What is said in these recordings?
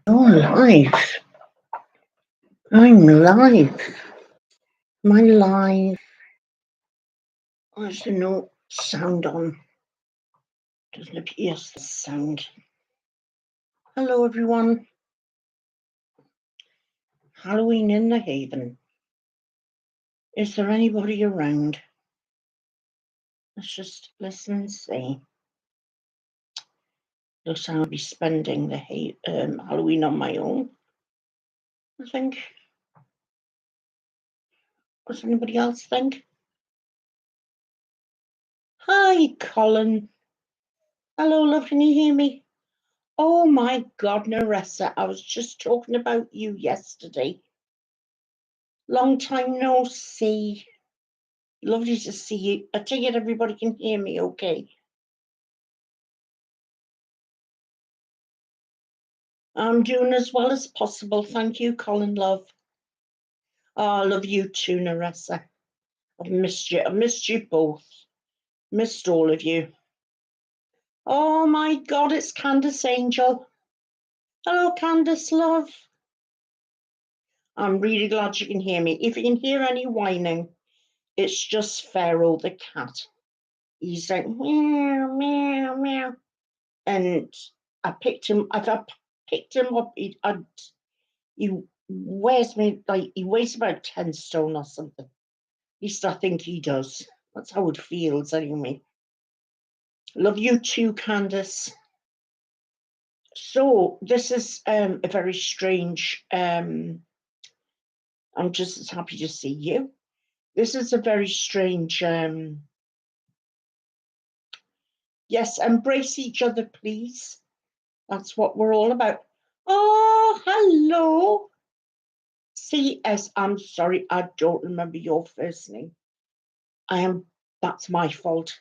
You're live. I'm live. My live. There's no sound on. Doesn't appear. Yes, the sound. Hello, everyone. Halloween in the Haven. Is there anybody around? Let's just listen and see. Looks like I'll be spending the Halloween on my own, I think. What does anybody else think? Hi, Colin. Hello, love. Can you hear me? Oh my God, Naressa, I was just talking about you yesterday. Long time no see. Lovely to see you. I take it everybody can hear me okay. I'm doing as well as possible. Thank you, Colin, love. Oh, I love you too, Naressa. I've missed you. I've missed you both. Missed all of you. Oh my God, it's Candace Angel. Hello, Candace, love. I'm really glad you can hear me. If you can hear any whining, it's just Pharaoh the cat. He's like, meow, meow, meow. And I picked him, if I picked him up, he weighs about 10 stone or something. At least I think he does. That's how it feels anyway. Love you too, Candace. So this is a very strange, I'm just as happy to see you. This is a very strange, yes, embrace each other, please. That's what we're all about. Oh, hello. CS, I'm sorry, I don't remember your first name. That's my fault.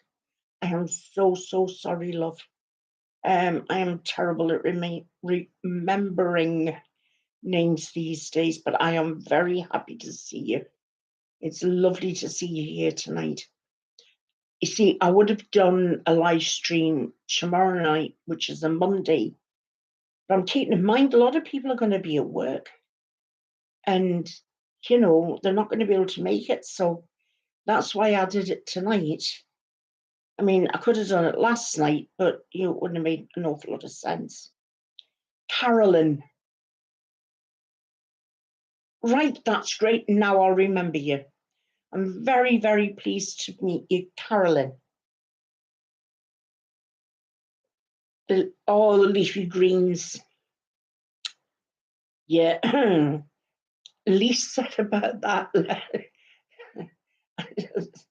I am so sorry, love. I am terrible at remembering names these days, but I am very happy to see you. It's lovely to see you here tonight. You see, I would have done a live stream tomorrow night, which is a Monday, but I'm keeping in mind a lot of people are going to be at work and, you know, they're not going to be able to make it. So that's why I did it tonight. I mean, I could have done it last night, but it wouldn't have made an awful lot of sense. Carolyn. Right, that's great. Now I'll remember you. I'm very, very pleased to meet you, Carolyn. All the leafy greens. Yeah. Least said about that,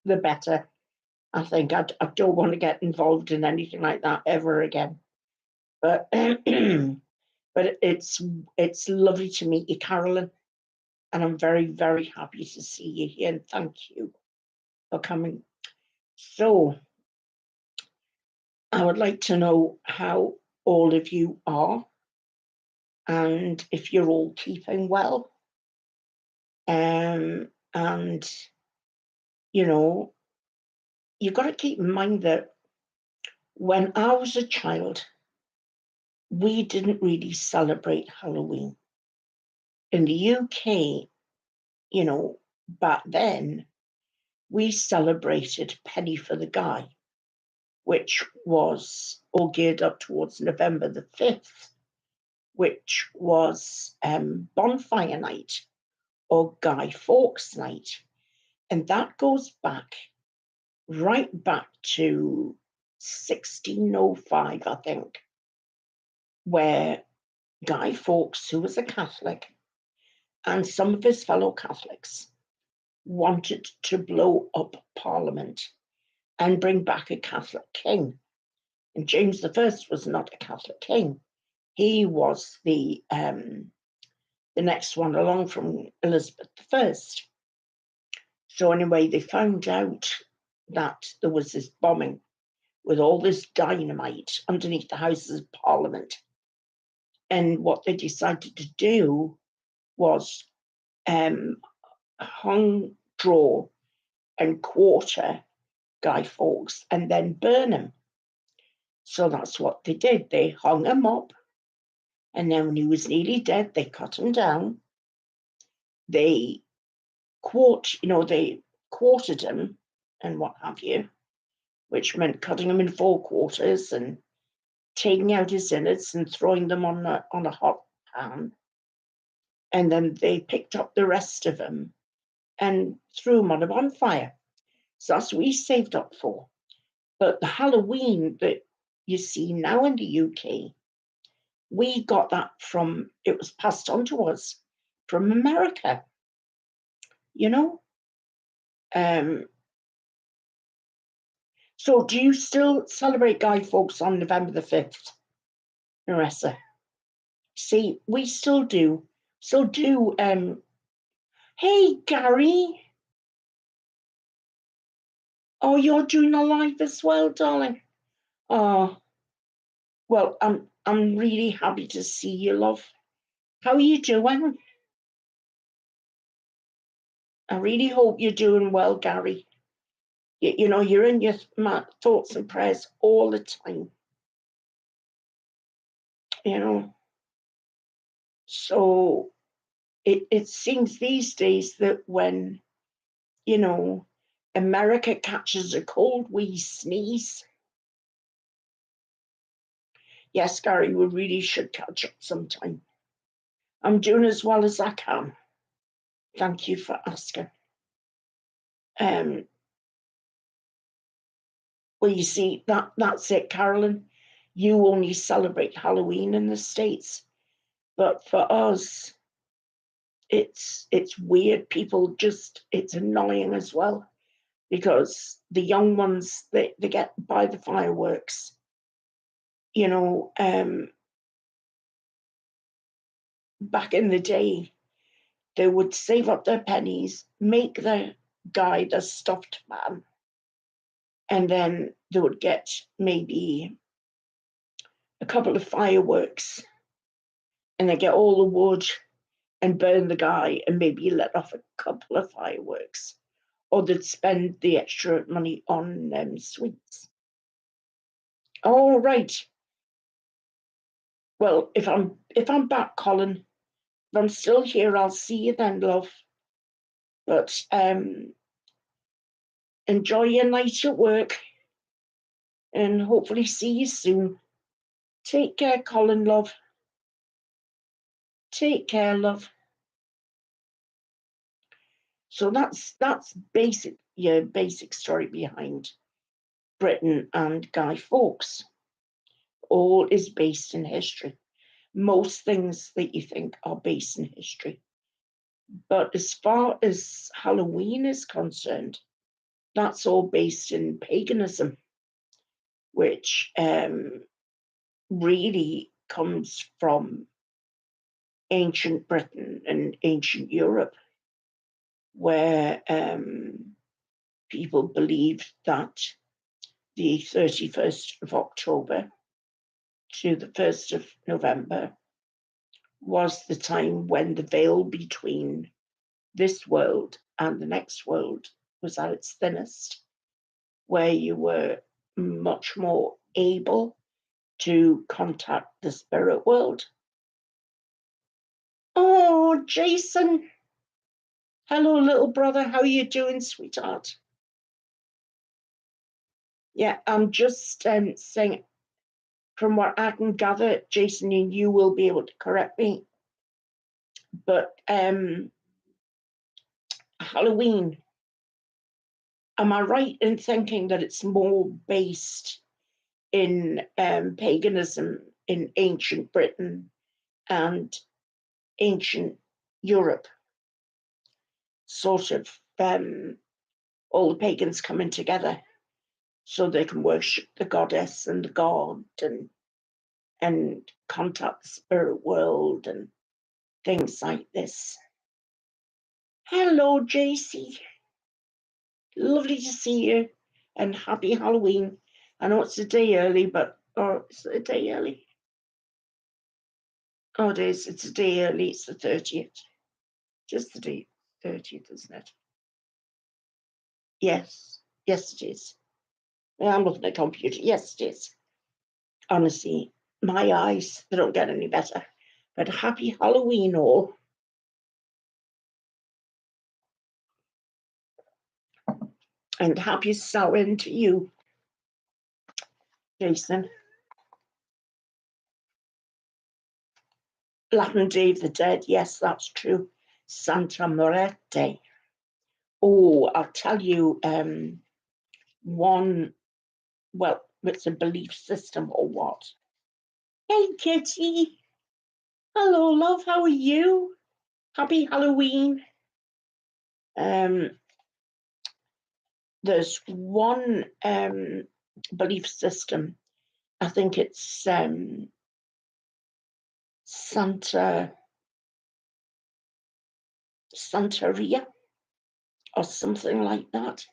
the better. I think I don't want to get involved in anything like that ever again. But but it's lovely to meet you, Carolyn, and I'm very, very happy to see you here. And thank you for coming. So I would like to know how all of you are and if you're all keeping well. And you know, you've got to keep in mind that when I was a child, we didn't really celebrate Halloween. In the UK, you know, back then, we celebrated Penny for the Guy, which was all geared up towards November the 5th, which was Bonfire Night or Guy Fawkes Night. And that goes right back to 1605, I think, where Guy Fawkes, who was a Catholic, and some of his fellow Catholics wanted to blow up Parliament and bring back a Catholic king. And James I was not a Catholic king. He was the next one along from Elizabeth I. So anyway, they found out that there was this bombing with all this dynamite underneath the Houses of Parliament. And what they decided to do was hung, draw, and quarter Guy Fawkes and then burn him. So that's what they did. They hung him up And then when he was nearly dead, they cut him down. They they quartered him and what have you, which meant cutting him in 4 quarters and taking out his innards and throwing them on a hot pan. And then they picked up the rest of him and threw him on a bonfire. So that's what we saved up for. But the Halloween that you see now in the UK, we got that it was passed on to us from America, you know? So do you still celebrate Guy Fawkes on November the 5th, Narissa? See, we still do. Hey, Gary. Oh, you're doing a live as well, darling. Oh, well, I'm really happy to see you, love. How are you doing? I really hope you're doing well, Gary. You know, you're in my thoughts and prayers all the time. You know, so it seems these days that when, you know, America catches a cold, we sneeze. Yes, Gary, we really should catch up sometime. I'm doing as well as I can. Thank you for asking. Well, you see, that's it, Carolyn. You only celebrate Halloween in the States. But for us, it's weird. People it's annoying as well, because the young ones, they get by the fireworks. You know, back in the day, they would save up their pennies, make the guy the stuffed man, and then they would get maybe a couple of fireworks, and they get all the wood and burn the guy and maybe let off a couple of fireworks, or they'd spend the extra money on sweets. All right. Well, if I'm back, Colin, if I'm still here, I'll see you then, love. But enjoy your night at work, and hopefully see you soon. Take care, Colin, love. Take care, love. So that's basic story behind Britain and Guy Fawkes. All is based in history. Most things that you think are based in history. But as far as Halloween is concerned, that's all based in paganism, which really comes from ancient Britain and ancient Europe, where people believed that the 31st of October to the 1st of November was the time when the veil between this world and the next world was at its thinnest, where you were much more able to contact the spirit world. Oh, Jason. Hello, little brother. How are you doing, sweetheart? Yeah, I'm just saying, from what I can gather, Jason, and you will be able to correct me, but Halloween, am I right in thinking that it's more based in paganism in ancient Britain and ancient Europe? Sort of all the pagans coming together so they can worship the goddess and the god and contact the spirit world and things like this. Hello, JC. Lovely to see you, and happy Halloween. I know it's a day early, but is it a day early? Oh, it is. It's a day early. It's the 30th. Just the day 30th, isn't it? Yes. Yes, it is. I'm looking at a computer. Yes, it is. Honestly, my eyes, they don't get any better. But happy Halloween all. And happy Samhain to you, Jason. Latin Day of the Dead, yes, that's true. Santa Morete. Oh, I'll tell you one, well, it's a belief system or what. Hey, Kitty. Hello, love, how are you? Happy Halloween. There's one belief system. I think it's Santeria or something like that.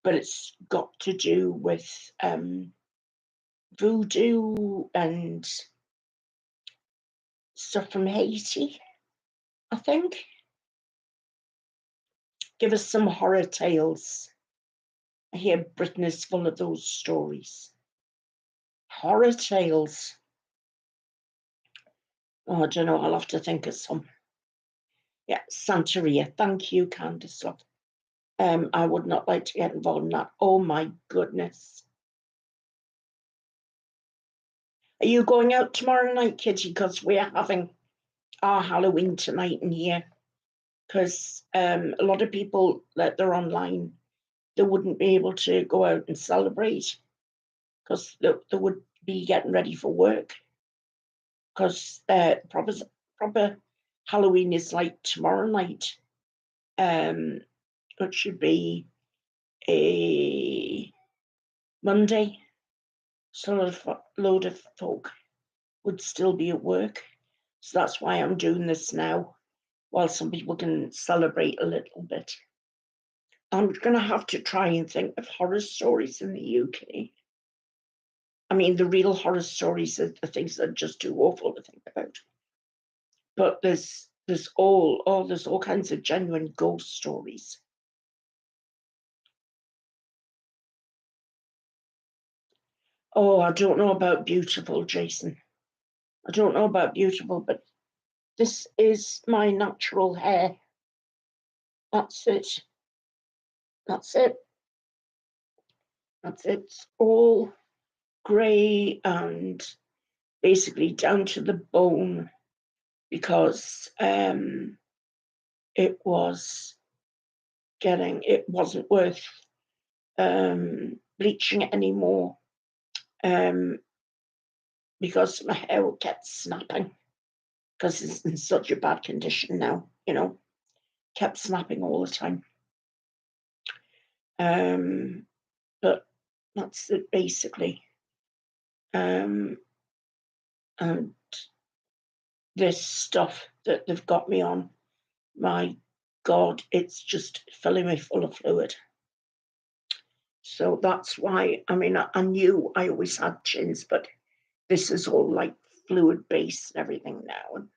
But it's got to do with voodoo and stuff from Haiti, I think. Give us some horror tales. I hear Britain is full of those stories. Horror tales. Oh, I don't know, I'll have to think of some. Yeah, Santeria. Thank you, Candice. I would not like to get involved in that. Oh my goodness. Are you going out tomorrow night, Kitty? Because we're having our Halloween tonight in here. Because a lot of people that they're online, they wouldn't be able to go out and celebrate because they would be getting ready for work. Because proper Halloween is like tomorrow night. It should be a Monday. So a load of folk would still be at work. So that's why I'm doing this now, while some people can celebrate a little bit. I'm going to have to try and think of horror stories in the UK. I mean, the real horror stories are the things that are just too awful to think about. But there's all kinds of genuine ghost stories. Oh, I don't know about beautiful, Jason. I don't know about beautiful, but this is my natural hair. That's it. That's it. That's it. It's all grey and basically down to the bone because it wasn't worth bleaching it anymore because my hair kept snapping because it's in such a bad condition now, kept snapping all the time. But that's it basically. And this stuff that they've got me on, my God, it's just filling me full of fluid. So that's why, I mean, I knew I always had chins, but this is all like fluid based and everything now. And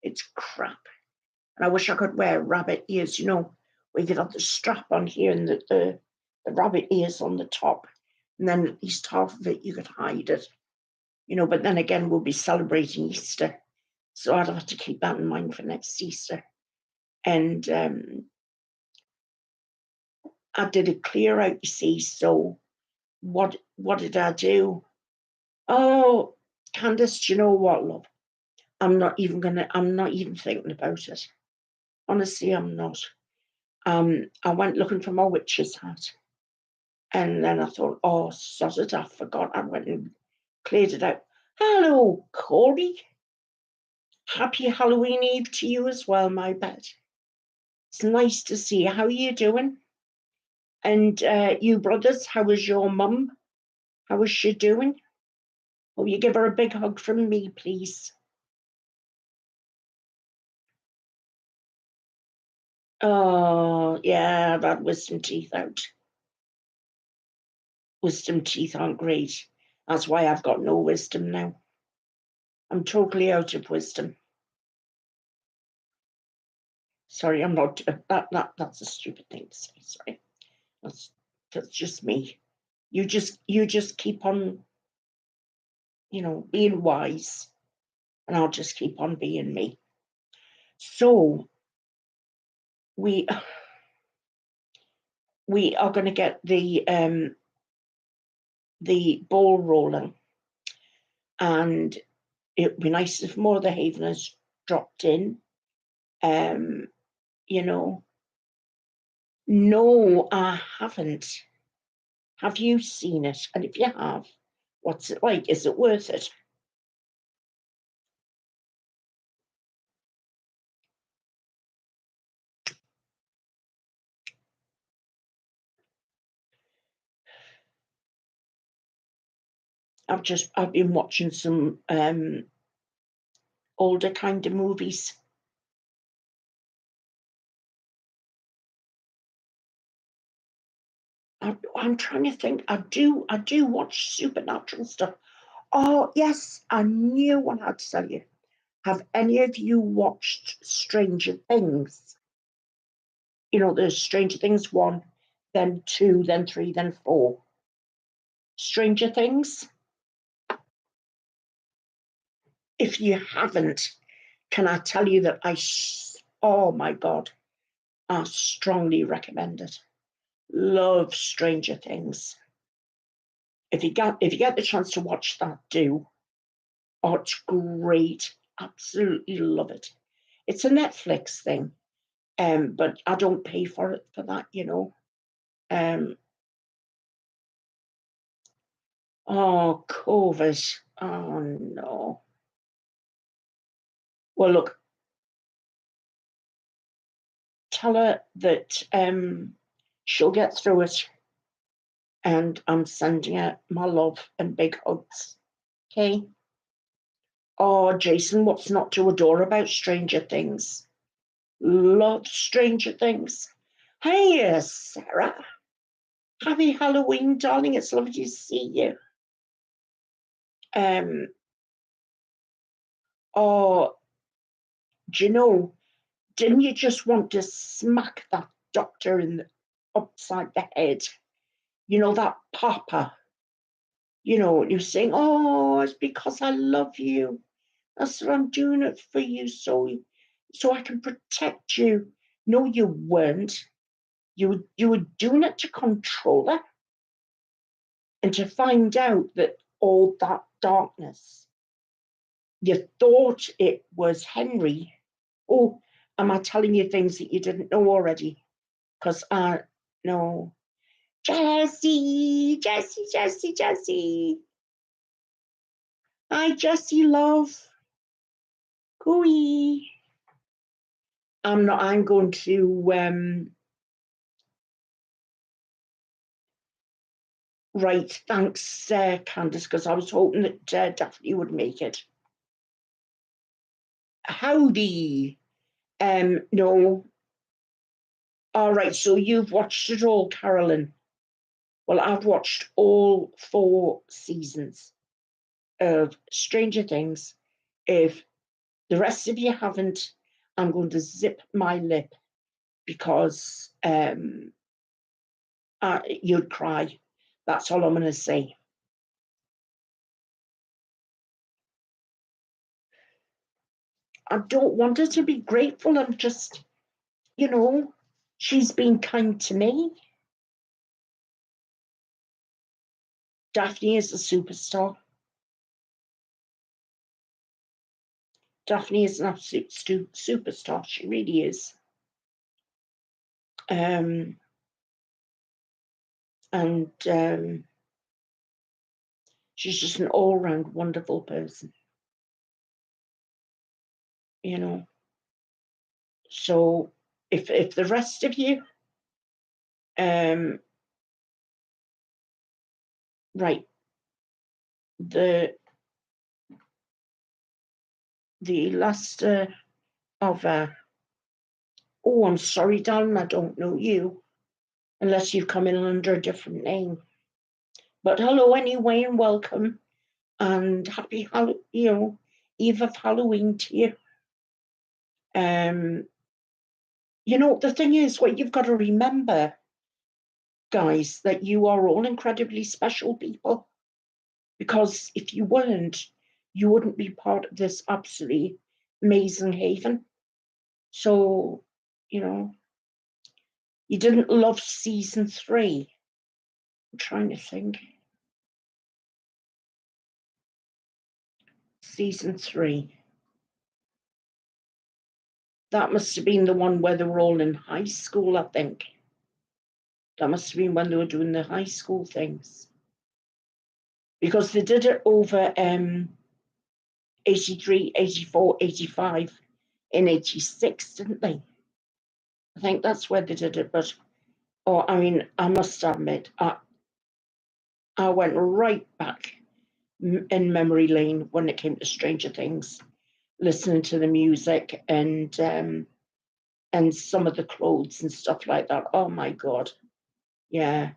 it's crap. And I wish I could wear rabbit ears, where you could have the strap on here and the rabbit ears on the top. And then at least half of it, you could hide it. But then again, we'll be celebrating Easter. So I'd have to keep that in mind for next Easter. And I did a clear out, you see. So what did I do? Oh, Candice, do you know what, love? I'm not even thinking about it. Honestly, I'm not. I went looking for my witch's hat. And then I thought, oh, sod it, I forgot. I went and cleared it out. Hello, Corey. Happy Halloween Eve to you as well, my pet. It's nice to see you. How are you doing? And you brothers, how was your mum? How was she doing? Will you give her a big hug from me, please? Oh, yeah, I've had wisdom teeth out. Wisdom teeth aren't great. That's why I've got no wisdom now. I'm totally out of wisdom. Sorry, I'm not. That's a stupid thing to say. Sorry, that's just me. You just keep on, being wise. and I'll just keep on being me. So we are going to get the ball rolling, and it'd be nice if more of the Haveners dropped in. You know, no, I haven't. Have you seen it? And if you have, what's it like? Is it worth it? I've been watching some older kind of movies. I'm trying to think. I do watch supernatural stuff. Oh yes, I knew what I had to tell you. Have any of you watched Stranger Things? You know, there's Stranger Things 1, then 2, then 3, then 4. Stranger Things? If you haven't, can I tell you that oh my God, I strongly recommend it. Love Stranger Things. If you get the chance to watch that, do. Oh, it's great. Absolutely love it. It's a Netflix thing, but I don't pay for it for that, you know. Oh, COVID. Oh no. Well, look, tell her that she'll get through it, and I'm sending her my love and big hugs. Okay. Oh, Jason, what's not to adore about Stranger Things? Love Stranger Things. Hey, Sarah. Happy Halloween, darling. It's lovely to see you. Oh, do you know, didn't you just want to smack that doctor upside the head? You know, that papa. You know, you're saying, oh, it's because I love you. That's what I'm doing it for you, so I can protect you. No, you weren't. You were doing it to control her, and to find out that all that darkness, you thought it was Henry. Oh, am I telling you things that you didn't know already? Because I know. Jessie. Hi, Jessie, love. Cooey. I'm going to right. Thanks, Candice, because I was hoping that Daphne would make it. Howdy. No. All right, so you've watched it all, Carolyn. Well, I've watched all 4 seasons of Stranger Things. If the rest of you haven't, I'm going to zip my lip, because you'd cry. That's all I'm going to say. I don't want her to be grateful. I'm just, you know, she's been kind to me. Daphne is a superstar. Daphne is an absolute superstar. She really is. And she's just an all-round wonderful person, you know. So if the rest of you, right, the last of oh, I'm sorry, darling, I don't know you, unless you've come in under a different name. But hello anyway, and welcome, and happy Eve of Halloween to you. You know, the thing is, what you've got to remember, guys, that you are all incredibly special people. Because if you weren't, you wouldn't be part of this absolutely amazing haven. So, you know, you didn't love season 3. I'm trying to think. Season 3. That must have been the one where they were all in high school, I think. That must have been when they were doing the high school things. Because they did it over 83, 84, 85, and 86, didn't they? I think that's where they did it. But, I mean, I must admit, I went right back in memory lane when it came to Stranger Things, listening to the music and some of the clothes and stuff like that. Oh my God. Yeah,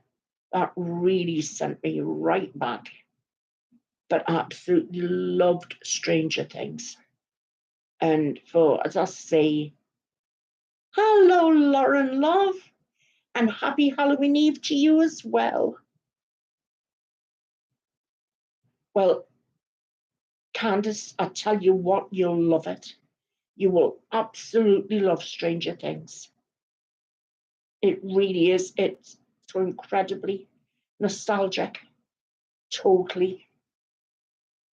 that really sent me right back. But I absolutely loved Stranger Things. And for, as I say, hello, Lauren Love, and happy Halloween Eve to you as well. Well, Candice, I tell you what, you'll love it. You will absolutely love Stranger Things. It really is. It's so incredibly nostalgic. Totally.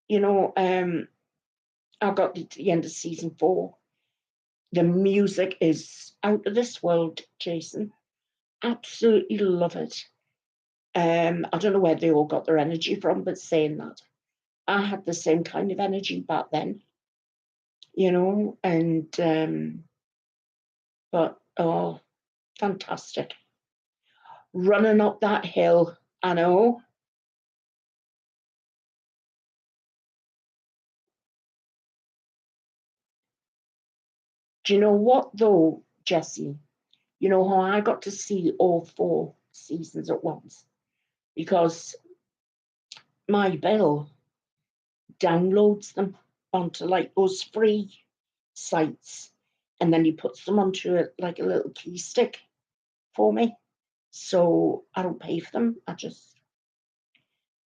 You know, I got to the end of season 4. The music is out of this world, Jason. Absolutely love it. I don't know where they all got their energy from, but saying that, I had the same kind of energy back then, you know, and but oh, fantastic. Running up that hill, I know. Do you know what though, Jessie? You know how I got to see all 4 seasons at once? Because my bill downloads them onto like those free sites, and then he puts them onto it like a little key stick for me. So I don't pay for them. I just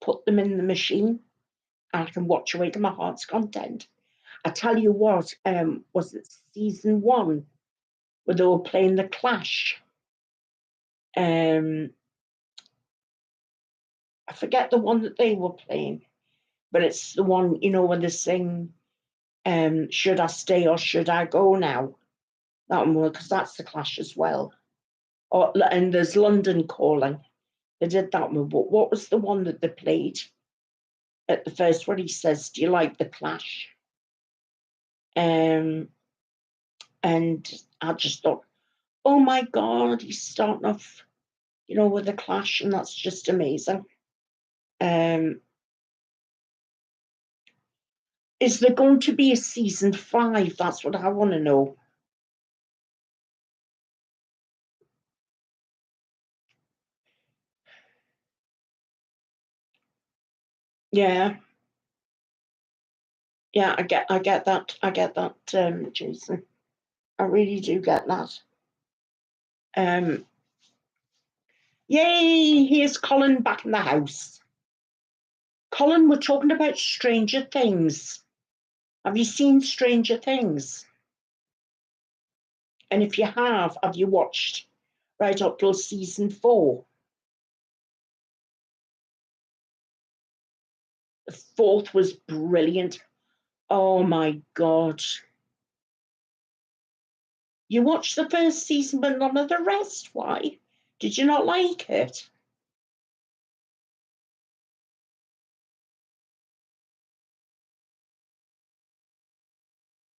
put them in the machine and I can watch away to my heart's content. I tell you what, was it season 1 where they were playing The Clash? I forget the one that they were playing, but it's the one, you know, when they sing, Should I Stay or Should I Go Now? That one, because that's The Clash as well. And there's London Calling. They did that one, but what was the one that they played at the first where he says, do you like The Clash? And I just thought, oh my God, he's starting off, you know, with The Clash, and that's just amazing. Is there going to be a season 5? That's what I want to know. Yeah. Yeah, I get that, Jason. I really do get that. Yay, here's Colin back in the house. Colin, we're talking about Stranger Things. Have you seen Stranger Things? And if you have you watched right up till season 4? The 4th was brilliant. Oh my God. You watched the first season, but none of the rest. Why? Did you not like it?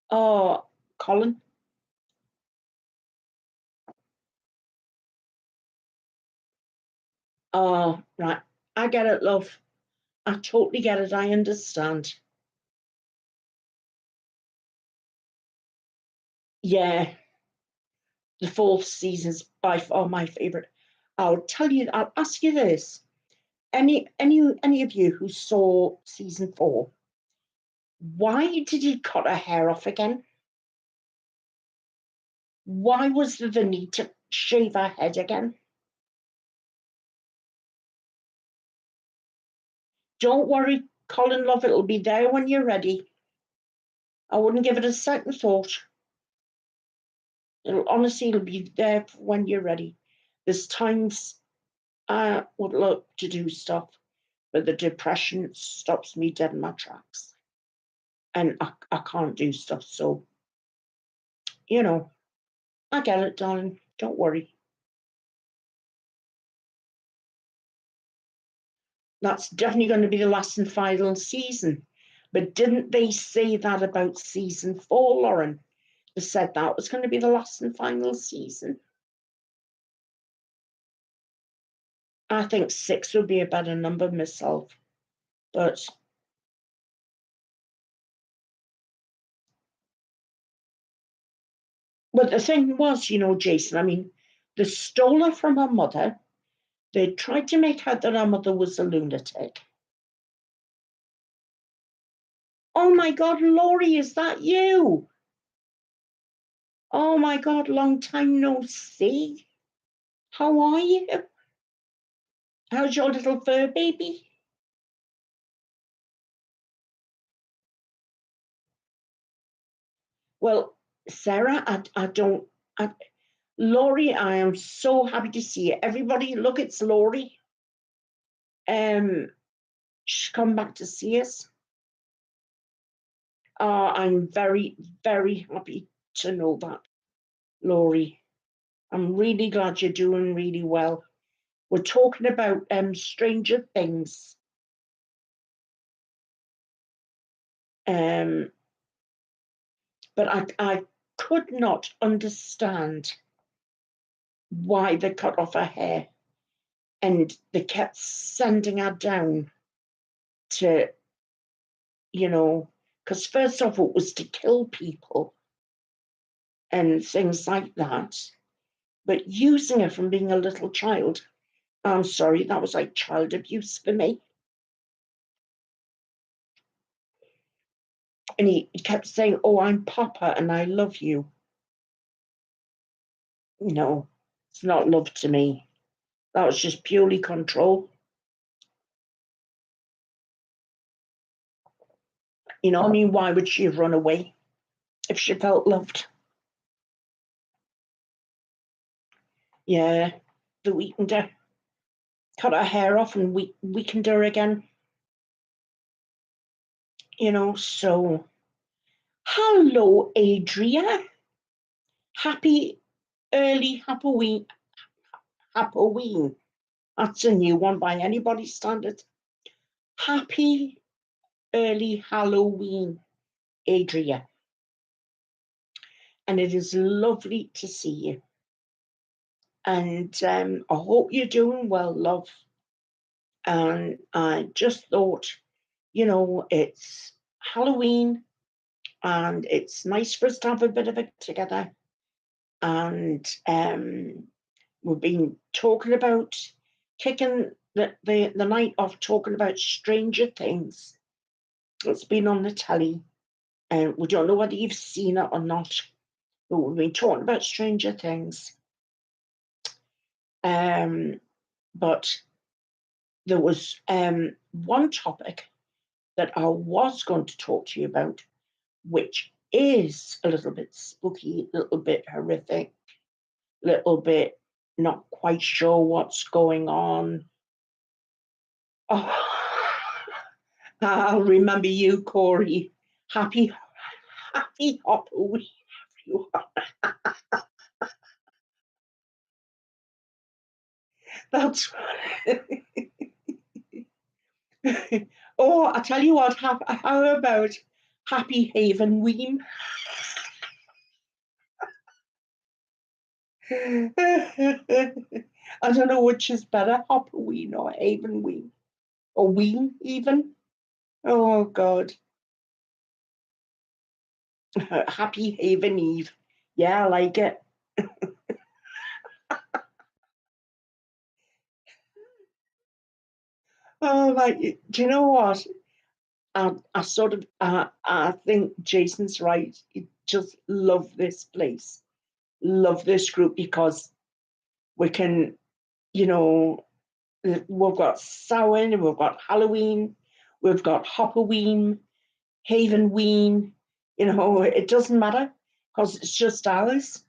Oh, Colin. Oh, right. I get it, love. I totally get it. I understand. Yeah, the 4th season's by far my favorite. I'll ask you this. Any of you who saw season 4, why did he cut her hair off again? Why was there the need to shave her head again? Don't worry, Colin, love, it'll be there when you're ready. I wouldn't give it a second thought. It'll be there when you're ready. There's times I would love to do stuff, but the depression stops me dead in my tracks. And I can't do stuff. So, I get it, darling. Don't worry. That's definitely going to be the last and final season. But didn't they say that about season 4, Lauren? They said that was going to be the last and final season. I think 6 would be a better number myself. But the thing was, Jason, I mean, they stole her from her mother. They tried to make out that her mother was a lunatic. Oh my God, Laurie, is that you? Oh my God, long time no see. How are you? How's your little fur baby? Well, Sarah, Laurie, I am so happy to see you. Everybody, look, it's Laurie. She's come back to see us. I'm very, very happy to know that, Laurie. I'm really glad you're doing really well. We're talking about Stranger Things. But I could not understand why they cut off her hair, and they kept sending her down to, because first off it was to kill people and things like that, but using her from being a little child, I'm sorry, that was like child abuse for me. And he kept saying, oh, I'm Papa and I love you. No, it's not love to me. That was just purely control. I mean, why would she have run away if she felt loved? Yeah, the weakened her. Cut her hair off and weakened her again. So hello, Adria. Happy early Halloween. Halloween. That's a new one by anybody's standards. Happy early Halloween, Adria. And it is lovely to see you. And I hope you're doing well, love. And I just thought, it's Halloween and it's nice for us to have a bit of it together. And we've been talking about kicking the night off, talking about Stranger Things. It's been on the telly, and we don't know whether you've seen it or not, but we've been talking about Stranger Things. But there was one topic that I was going to talk to you about, which is a little bit spooky, a little bit horrific, a little bit not quite sure what's going on. Oh, I'll remember you, Corey. Happy Halloween, everyone. That's oh, I tell you what, how about Happy Haven Ween? I don't know which is better, Halloween or Haven Ween. Or Ween, even. Oh, God. Happy Haven Eve. Yeah, I like it. Oh, like, do you know what? I sort of, I think Jason's right. You just love this place, love this group, because we can, we've got Samhain and we've got Halloween, We've got Hopperween, Havenween, it doesn't matter because it's just ours.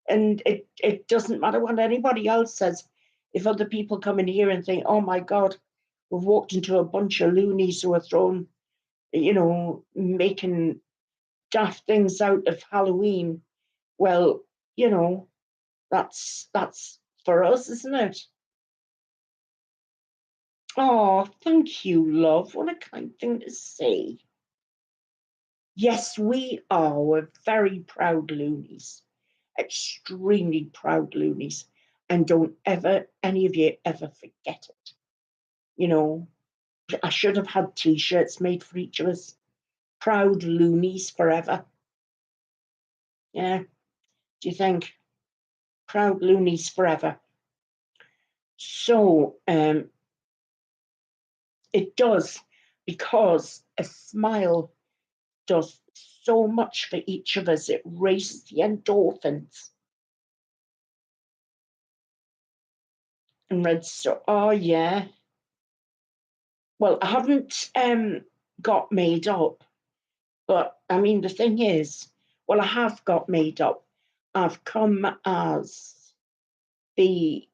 And it doesn't matter what anybody else says. If other people come in here and think, oh my God, we've walked into a bunch of loonies who are throwing, making daft things out of Halloween, well, that's for us, isn't it? Oh, thank you, love. What a kind thing to say. Yes, we are. We're very proud loonies, extremely proud loonies. And don't ever, any of you ever forget it. I should have had t-shirts made for each of us. Proud loonies forever. Yeah, do you think? Proud loonies forever. So it does, because a smile does so much for each of us. It raises the endorphins. And Red so, oh yeah. Well, I haven't got made up, but I mean the thing is, well, I have got made up. I've come as the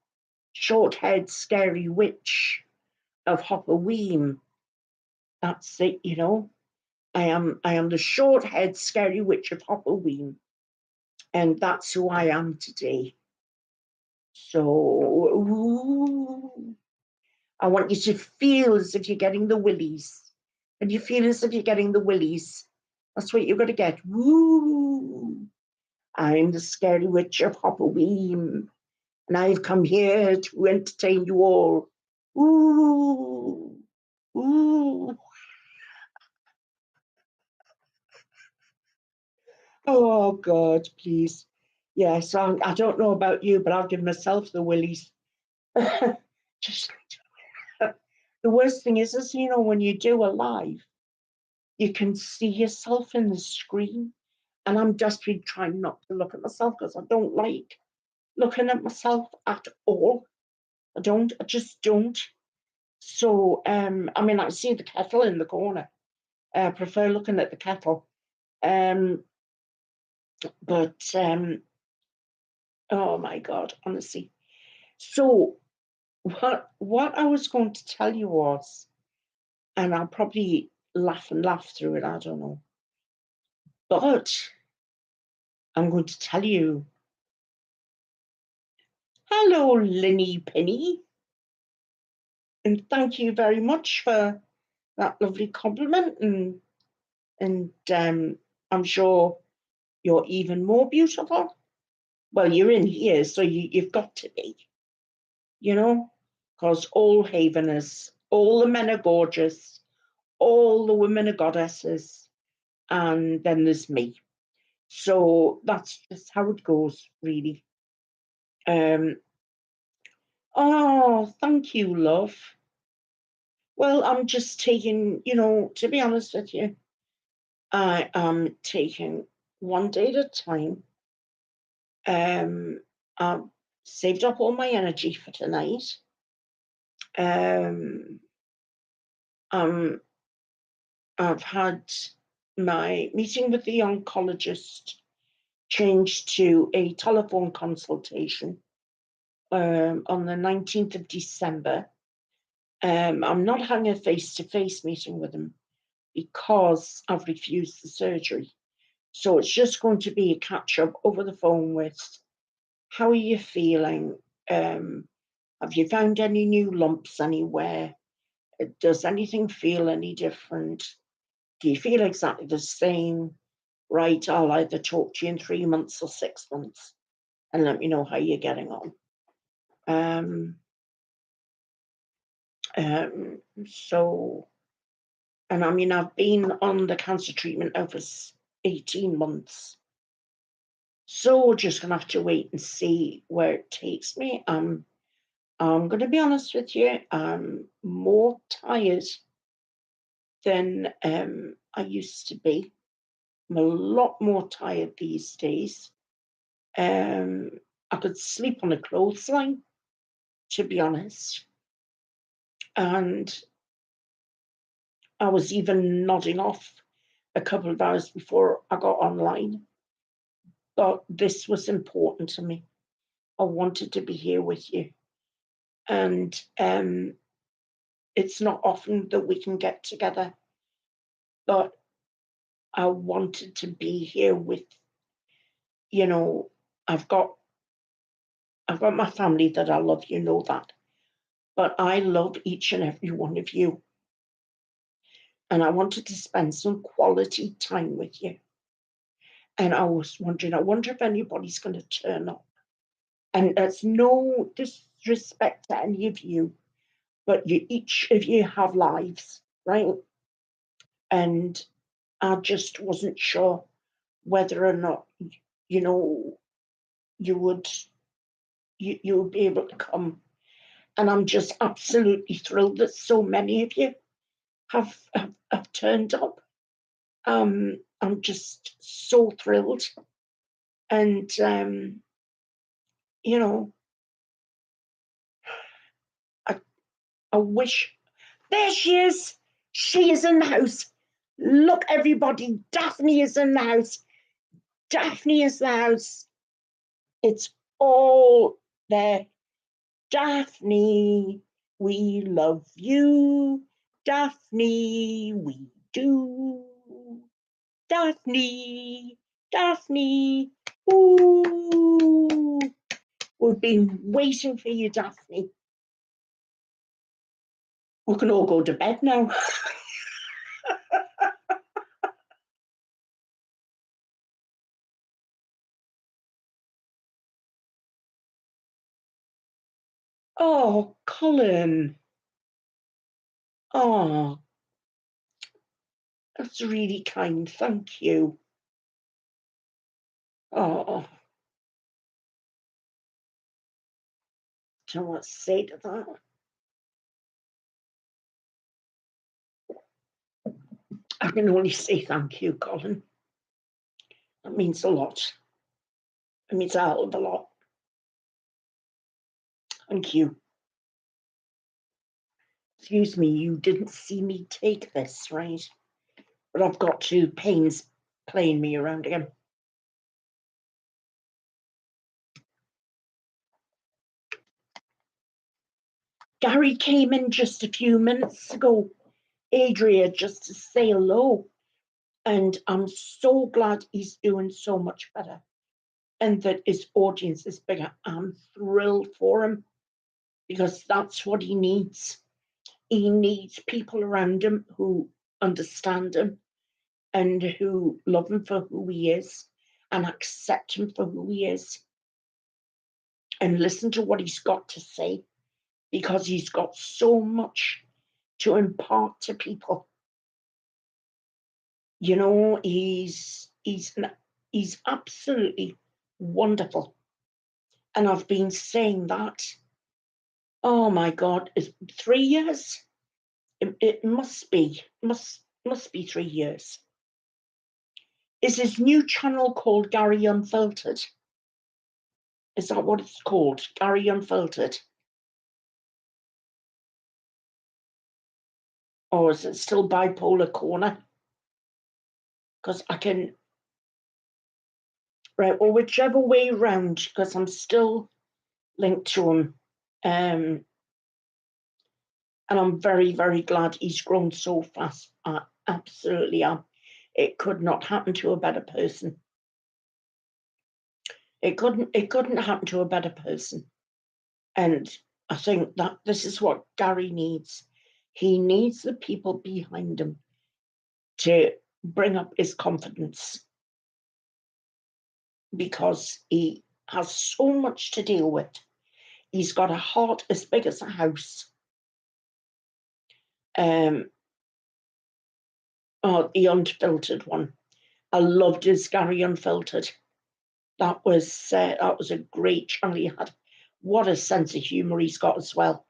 short-haired scary witch of Hopperween. That's it, I am the short-haired scary witch of Hopperween, and that's who I am today. So ooh, I want you to feel as if you're getting the willies. And you feel as if you're getting the willies. That's what you're going to get. Woo! I'm the scary witch of Hopperween, and I've come here to entertain you all. Ooh! Ooh! Oh, God, please. Yes, I don't know about you, but I've given myself the willies. Just the worst thing is, when you do a live, you can see yourself in the screen. And I'm desperately trying not to look at myself because I don't like looking at myself at all. I just don't. So, I see the kettle in the corner. I prefer looking at the kettle. But, oh my God, honestly. So, what I was going to tell you was, and I'll probably laugh and laugh through it, I don't know. But I'm going to tell you, hello, Linny Penny. And thank you very much for that lovely compliment. And I'm sure you're even more beautiful. Well, you're in here, so you've got to be, because all Haveners, all the men are gorgeous, all the women are goddesses, and then there's me. So that's just how it goes, really. Oh, thank you, love. Well, I'm just taking, to be honest with you, I am taking one day at a time. I've saved up all my energy for tonight. Um, um, I've had my meeting with the oncologist changed to a telephone consultation on the 19th of December. I'm not having a face-to-face meeting with him because I've refused the surgery. So it's just going to be a catch-up over the phone with, how are you feeling? Have you found any new lumps anywhere? Does anything feel any different? Do you feel exactly the same? Right, I'll either talk to you in 3 months or 6 months and let me know how you're getting on. So, and I've been on the cancer treatment now for 18 months. So we're just going to have to wait and see where it takes me. I'm going to be honest with you, I'm more tired than I used to be. I'm a lot more tired these days. I could sleep on a clothesline, to be honest. And I was even nodding off a couple of hours before I got online. But this was important to me. I wanted to be here with you. And it's not often that we can get together, but I wanted to be here with, you know, I've got my family that I love, you know that. But I love each and every one of you. And I wanted to spend some quality time with you. And I was wondering, I wonder if anybody's going to turn up. And there's no disrespect to any of you, but each of you have lives, right? And I just wasn't sure whether or not, you know, you would be able to come. And I'm just absolutely thrilled that so many of you have turned up. I'm just so thrilled. And you know, I wish. There she is. She is in the house. Look, everybody, Daphne is in the house. Daphne is in the house. It's all there. Daphne, we love you. Daphne, we do. Daphne, Daphne. Ooh. We've been waiting for you, Daphne. We can all go to bed now. Oh, Colin. Oh, that's really kind. Thank you. Oh, don't know what to say to that. I can only say thank you, Colin. That means a lot. It means a hell of a lot. Thank you. Excuse me, you didn't see me take this, right? But I've got two pains playing me around again. Gary came in just a few minutes ago, Adria, just to say hello. And I'm so glad he's doing so much better and that his audience is bigger. I'm thrilled for him because that's what he needs. He needs people around him who understand him and who love him for who he is and accept him for who he is and listen to what he's got to say because he's got so much to impart to people. You know, he's absolutely wonderful. And I've been saying that, oh my God, it's 3 years. It must be 3 years. Is his new channel called Gary Unfiltered? Is that what it's called? Gary Unfiltered? Or is it still Bipolar Corner? Because I can, right, well, whichever way round, because I'm still linked to him. And I'm very, very glad he's grown so fast. I absolutely am. It could not happen to a better person. It couldn't happen to a better person. And I think that this is what Gary needs. He needs the people behind him to bring up his confidence because he has so much to deal with. He's got a heart as big as a house. The Unfiltered one. I loved his Gary Unfiltered. That was a great channel he had. What a sense of humour he's got as well.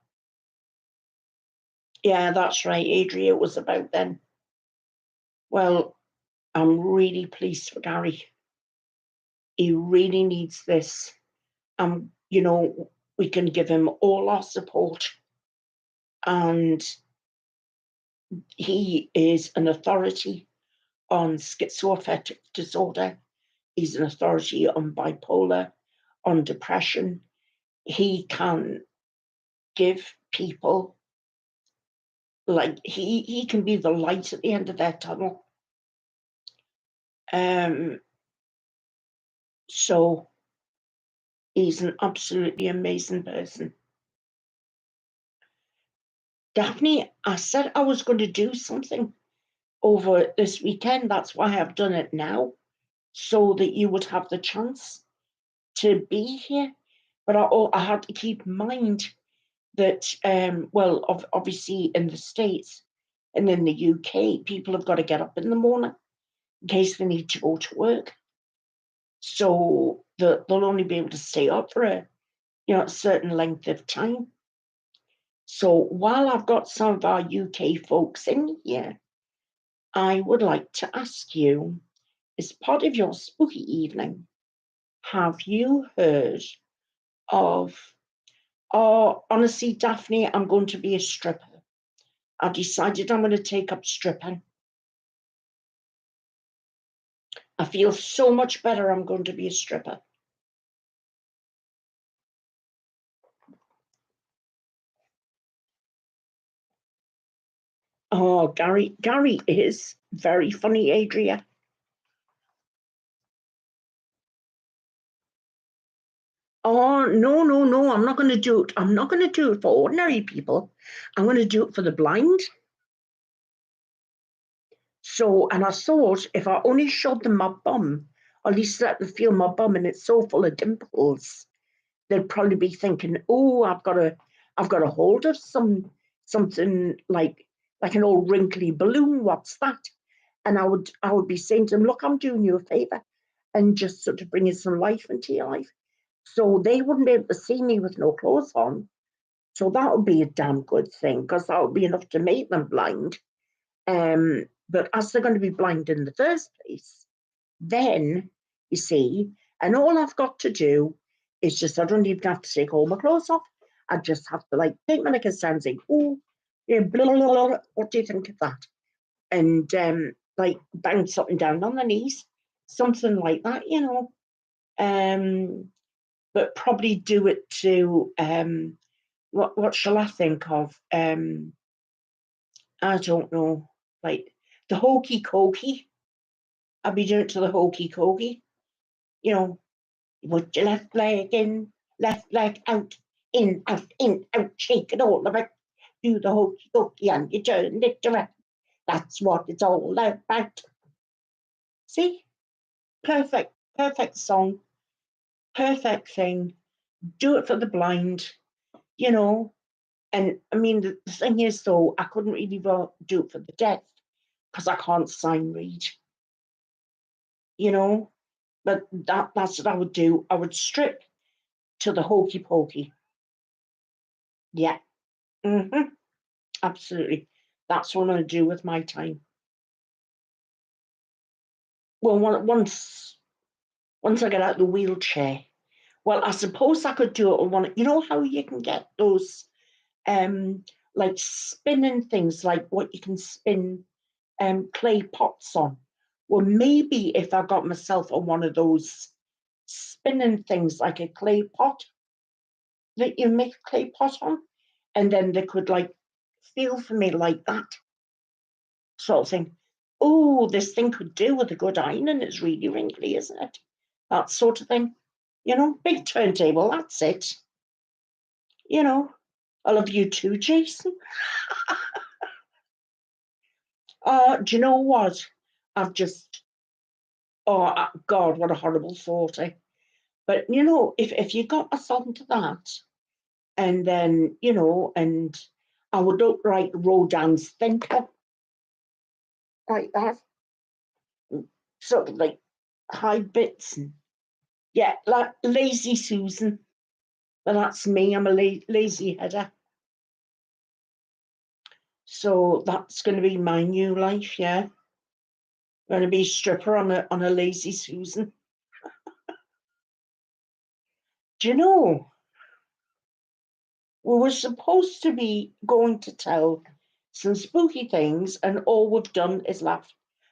Yeah, that's right, Adria, it was about then. Well, I'm really pleased for Gary. He really needs this. You know, we can give him all our support. And he is an authority on schizoaffective disorder. He's an authority on bipolar, on depression. He can give people, like, he can be the light at the end of their tunnel. So he's an absolutely amazing person. Daphne, I said I was going to do something over this weekend. That's why I've done it now, so that you would have the chance to be here. But I had to keep in mind that, well, obviously in the States and in the UK, people have got to get up in the morning in case they need to go to work. So they'll only be able to stay up for a certain length of time. So while I've got some of our UK folks in here, I would like to ask you, as part of your spooky evening, have you heard of, oh, honestly, Daphne, I'm going to be a stripper. I decided I'm going to take up stripping. I feel so much better. I'm going to be a stripper. Oh, Gary is very funny, Adria. Oh, no, no, no, I'm not going to do it. I'm not going to do it for ordinary people. I'm going to do it for the blind. So, and I thought if I only showed them my bum, or at least let them feel my bum, and it's so full of dimples, they'd probably be thinking, "Oh, I've got a hold of something like an old wrinkly balloon. What's that?" And I would be saying to them, "Look, I'm doing you a favor, and just sort of bringing some life into your life." So they wouldn't be able to see me with no clothes on. So that would be a damn good thing, because that would be enough to make them blind. But as they're going to be blind in the first place, then you see, and all I've got to do is just, I don't even have to take all my clothes off. I just have to like take my knickers down and say, "Oh, yeah, blah, blah, blah, what do you think of that?" And like bang something down on the knees, something like that. But probably do it to what shall I think of? I don't know, like the hokey cokey. I'll be doing it to the hokey cokey. You know, put your left leg in, left leg out, in, out, shake it all about. Do the hokey cokey and you turn it around. That's what it's all about. See? Perfect, perfect song, perfect thing. Do it for the blind, you know. And I mean, the thing is, though, I couldn't really do it for the deaf because I can't sign read, you know. But that's what I would do. I would strip to the hokey pokey. Yeah. Absolutely. That's what I'm going to do with my time. Well, once I get out of the wheelchair, well, I suppose I could do it on one. You know how you can get those like spinning things, like what you can spin clay pots on. Well, maybe if I got myself on one of those spinning things, like a clay pot that you make a clay pot on, and then they could like feel for me like that sort of thing. Oh, this thing could do with a good iron, and it's really wrinkly, isn't it? That sort of thing. Big turntable, that's it. I love you too, Jason. Do you know what? I've just, God, what a horrible thought. But, if you got myself into that, and then, and I would look like Rodin's thinker, like that, sort of like high bits. And, yeah, like Lazy Susan. But that's me. I'm a lazy header. So that's going to be my new life, yeah. I'm going to be a stripper on a Lazy Susan. Do you know, we were supposed to be going to tell some spooky things, and all we've done is laugh.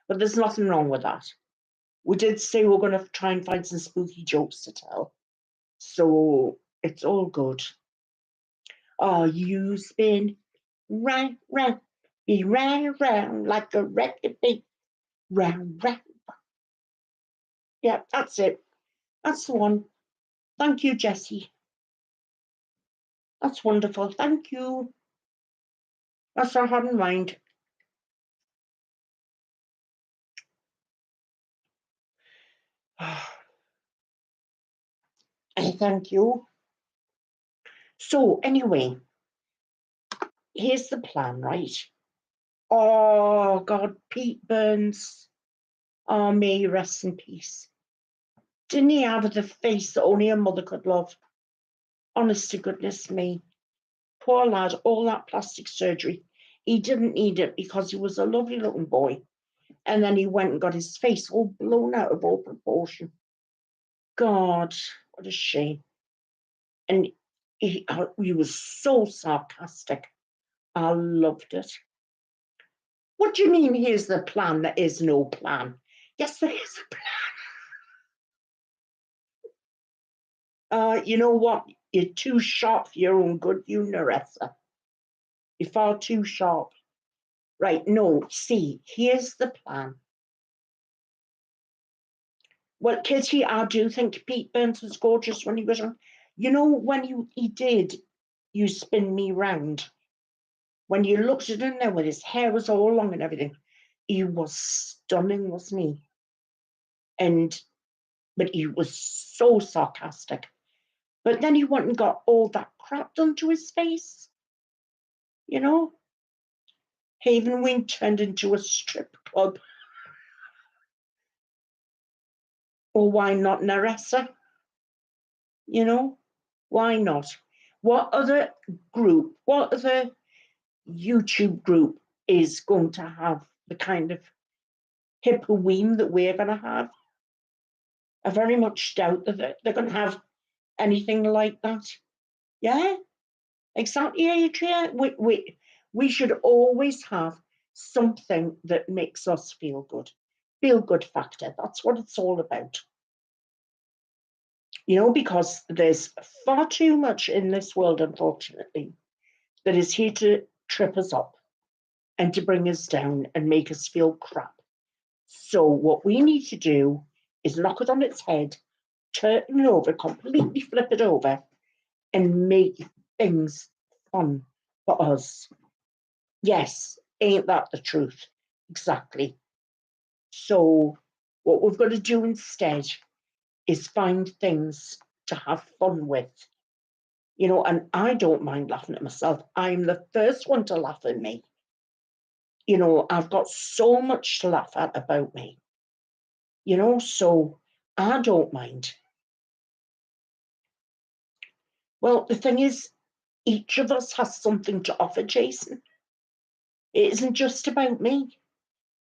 But there's nothing wrong with that. We did say we're going to try and find some spooky jokes to tell. So it's all good. Oh, you spin round, round, be round, round like a record beat. Round, round. Yeah, that's it. That's the one. Thank you, Jessie. That's wonderful. Thank you. That's what I had in mind. Thank you. So, anyway, here's the plan, right? Oh, God, Pete Burns. Oh, may he rest in peace. Didn't he have the face that only a mother could love? Honest to goodness me. Poor lad, all that plastic surgery. He didn't need it because he was a lovely looking boy. And then he went and got his face all blown out of all proportion. God, what a shame. And he was so sarcastic. I loved it. What do you mean here's the plan? There is no plan. Yes, there is a plan. You know what? You're too sharp for your own good, you Naressa. You're far too sharp. Right, no, see, here's the plan. Well, Kitty, I do think Pete Burns was gorgeous when he was on. You know, when he did You Spin Me Round, when you looked at him there with his hair was all long and everything, he was stunning, wasn't he? But he was so sarcastic. But then he went and got all that crap done to his face, you know? Haven Wing turned into a strip club. Or why not Naressa? You know? Why not? What other YouTube group is going to have the kind of Hipoween that we're going to have? I very much doubt that they're going to have anything like that. Yeah, exactly, Adria. We should always have something that makes us feel good. Feel good factor. That's what it's all about. You know, because there's far too much in this world, unfortunately, that is here to trip us up and to bring us down and make us feel crap. So what we need to do is knock it on its head, turn it over, completely flip it over, and make things fun for us. Yes, ain't that the truth? Exactly. So what we've got to do instead is find things to have fun with. You know, and I don't mind laughing at myself. I'm the first one to laugh at me. You know, I've got so much to laugh at about me. You know, so I don't mind. Well, the thing is, each of us has something to offer, Jason. It isn't just about me.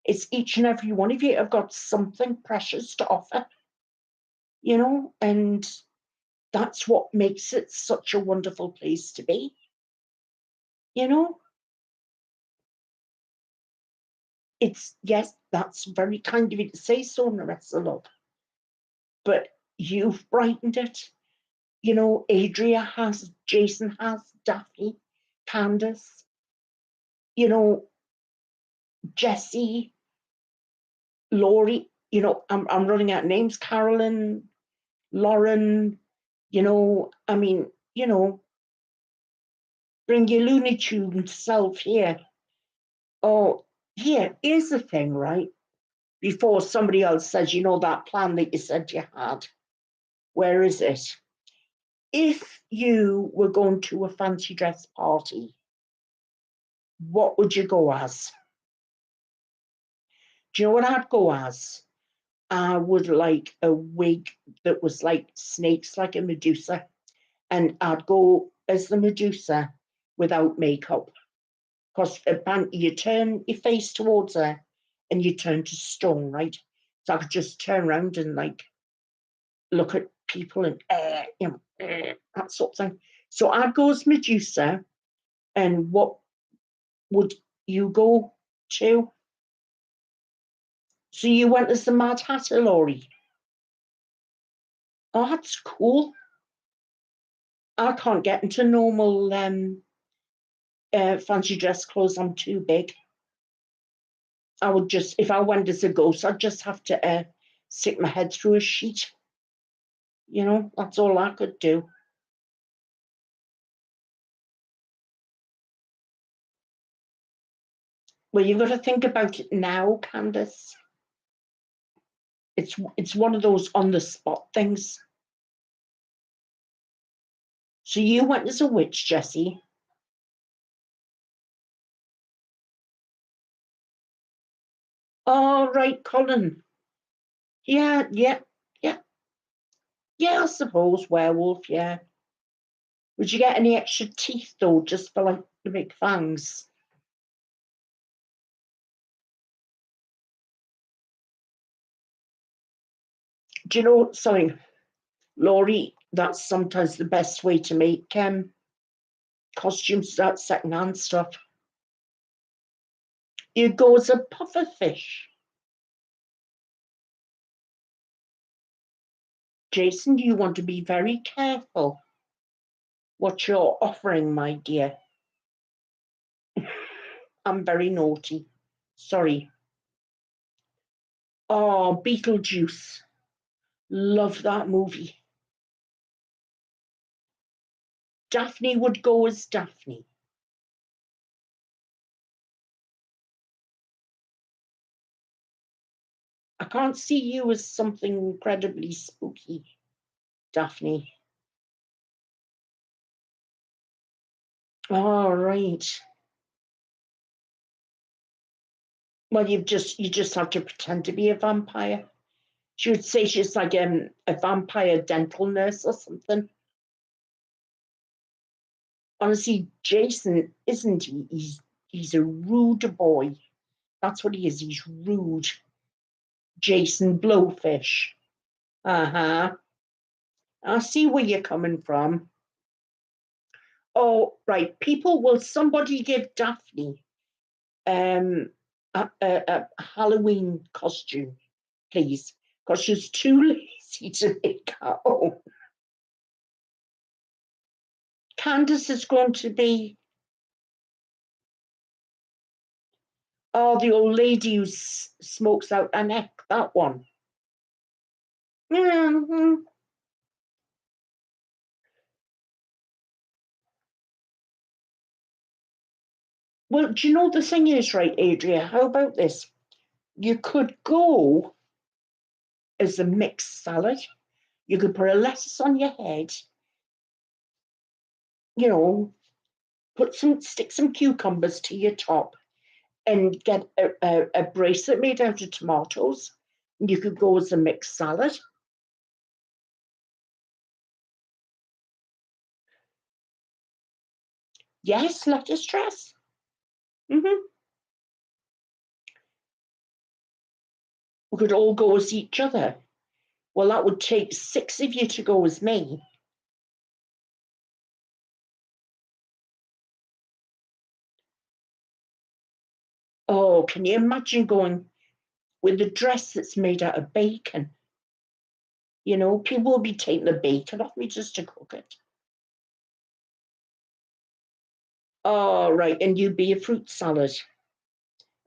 It's each and every one of you have got something precious to offer, you know, and that's what makes it such a wonderful place to be, you know. It's, yes, that's very kind of you to say so, Naressa, love, but you've brightened it. You know, Adria has, Jason has, Daphne, Candace, you know, Jessie, Laurie, you know, I'm running out of names, Carolyn, Lauren, you know, I mean, you know, bring your Looney Tune self here. Oh, here's the thing, right? Before somebody else says, you know, that plan that you said you had, where is it? If you were going to a fancy dress party, what would you go as? Do you know what I'd go as? I would like a wig that was like snakes, like a Medusa, and I'd go as the Medusa without makeup. Because you turn your face towards her and you turn to stone, right? So I could just turn around and like look at people and you know, that sort of thing. So I'd go as Medusa, and what would You go too. So you went as the Mad Hatter, Laurie? Oh, that's cool. I can't get into normal fancy dress clothes. I'm too big. I would just, if I went as a ghost, I'd just have to stick my head through a sheet. That's all I could do. Well, you've got to think about it now, Candace. It's one of those on the spot things. So you went as a witch, Jessie. All right, Colin. Yeah, yeah, yeah, yeah. I suppose werewolf. Yeah. Would you get any extra teeth though, just for like the big fangs? Do you know something, Laurie? That's sometimes the best way to make costumes, that secondhand stuff. You go as a puffer fish. Jason, you want to be very careful what you're offering, my dear. I'm very naughty. Sorry. Oh, Beetlejuice. Love that movie. Daphne would go as Daphne. I can't see you as something incredibly spooky, Daphne. All right. Well, you just have to pretend to be a vampire. She would say she's like a vampire dental nurse or something. Honestly, Jason, isn't he? He's a rude boy. That's what he is. He's rude. Jason Blowfish. Uh-huh. I see where you're coming from. Oh, right. Will somebody give Daphne um a Halloween costume, please? Because she's too lazy to make her own. Candace is going to be, oh, the old lady who smokes out her neck, that one. Mm-hmm. Well, do you know the thing is, right, Adria? How about this? You could go as a mixed salad. You could put a lettuce on your head, you know, stick some cucumbers to your top, and get a bracelet made out of tomatoes. You could go as a mixed salad. Yes, lettuce dress. Mm-hmm. We could all go as each other. Well, that would take 6 of you to go as me. Oh, can you imagine going with a dress that's made out of bacon? People will be taking the bacon off me just to cook it. Oh, right, and you'd be a fruit salad.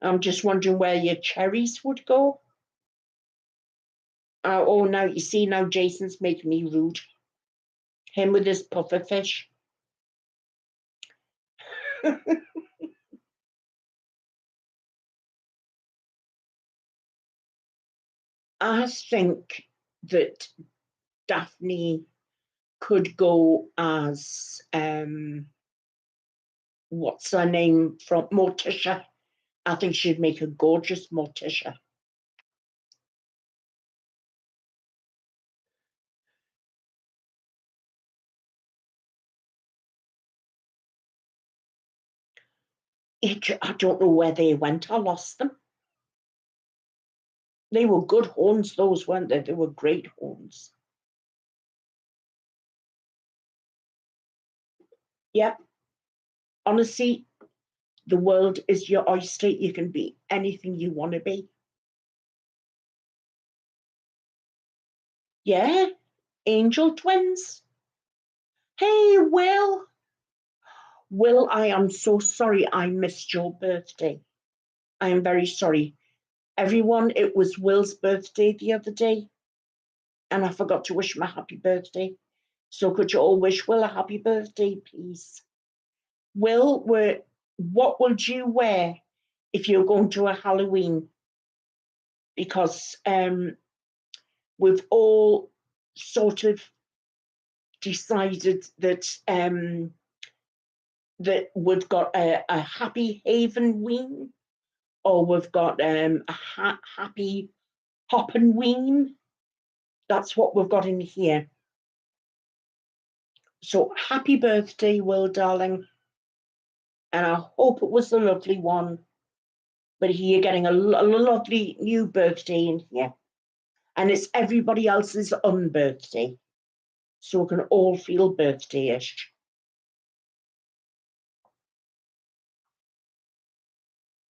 I'm just wondering where your cherries would go. Oh, now you see, now Jason's making me rude. Him with his puffer fish. I think that Daphne could go as what's her name from Morticia. I think she'd make a gorgeous Morticia. I don't know where they went. I lost them. They were good horns, those weren't they? They were great horns. Yep. Honestly, The world is your oyster. You can be anything you want to be. Yeah, angel twins. Hey, Will. Will, I am so sorry I missed your birthday. I am very sorry. Everyone, it was Will's birthday the other day, and I forgot to wish him a happy birthday. So could you all wish Will a happy birthday, please? Will, what would you wear if you're going to a Halloween? Because we've all sort of decided that that we've got a Happy Haven ween, or we've got a Happy Hoppin' ween. That's what we've got in here. So happy birthday, Will, darling. And I hope it was a lovely one. But you're getting a lovely new birthday in here. And it's everybody else's unbirthday. So we can all feel birthday-ish.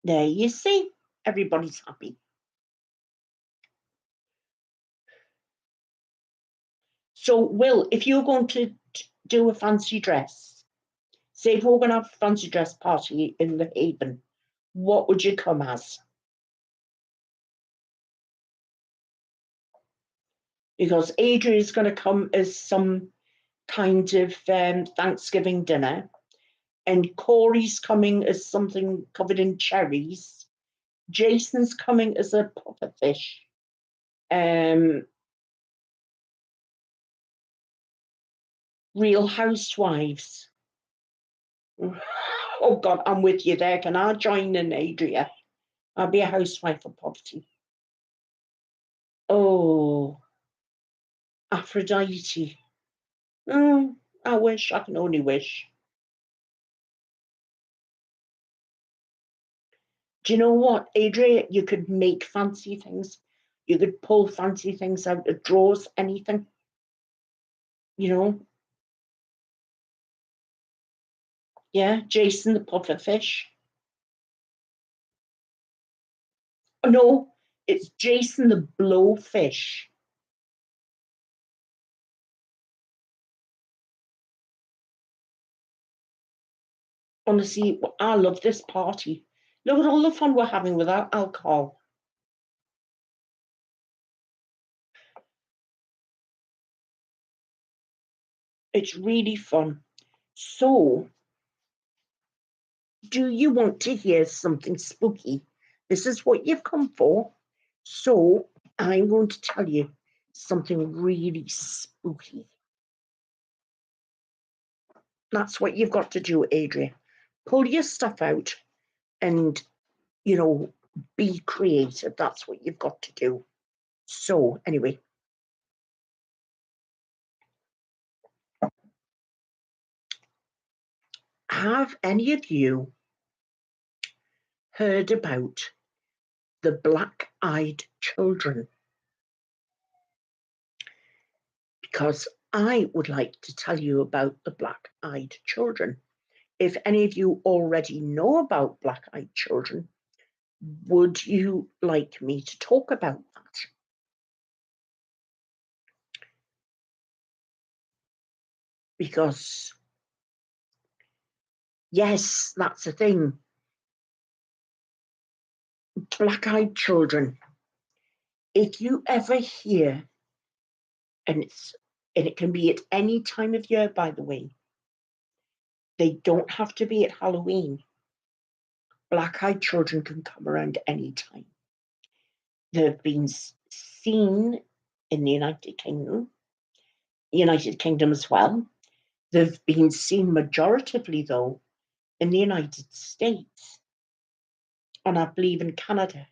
There you see, everybody's happy. So, Will, if you're going to do a fancy dress, say if we're going to have a fancy dress party in the Haven, what would you come as? Because Adria's going to come as some kind of Thanksgiving dinner, and Corey's coming as something covered in cherries. Jason's coming as a pufferfish. Real Housewives. Oh God, I'm with you there. Can I join in, Adria? I'll be a housewife of poverty. Oh, Aphrodite. I wish, I can only wish. Do you know what, Adria? You could make fancy things. You could pull fancy things out of drawers, anything. You know? Yeah, Jason the pufferfish. Oh, no, it's Jason the blowfish. Honestly, I love this party. Look at all the fun we're having without alcohol. It's really fun. So, do you want to hear something spooky? This is what you've come for. So, I'm going to tell you something really spooky. That's what you've got to do, Adria. Pull your stuff out and, be creative. That's what you've got to do. So, anyway. Have any of you heard about the black-eyed children? Because I would like to tell you about the black-eyed children. If any of you already know about black-eyed children, would you like me to talk about that? Because, yes, that's the thing. Black-eyed children. If you ever hear, and it can be at any time of year, by the way, they don't have to be at Halloween. Black-eyed children can come around any time. They've been seen in the United Kingdom as well. They've been seen majoritively, though, in the United States, and I believe in Canada,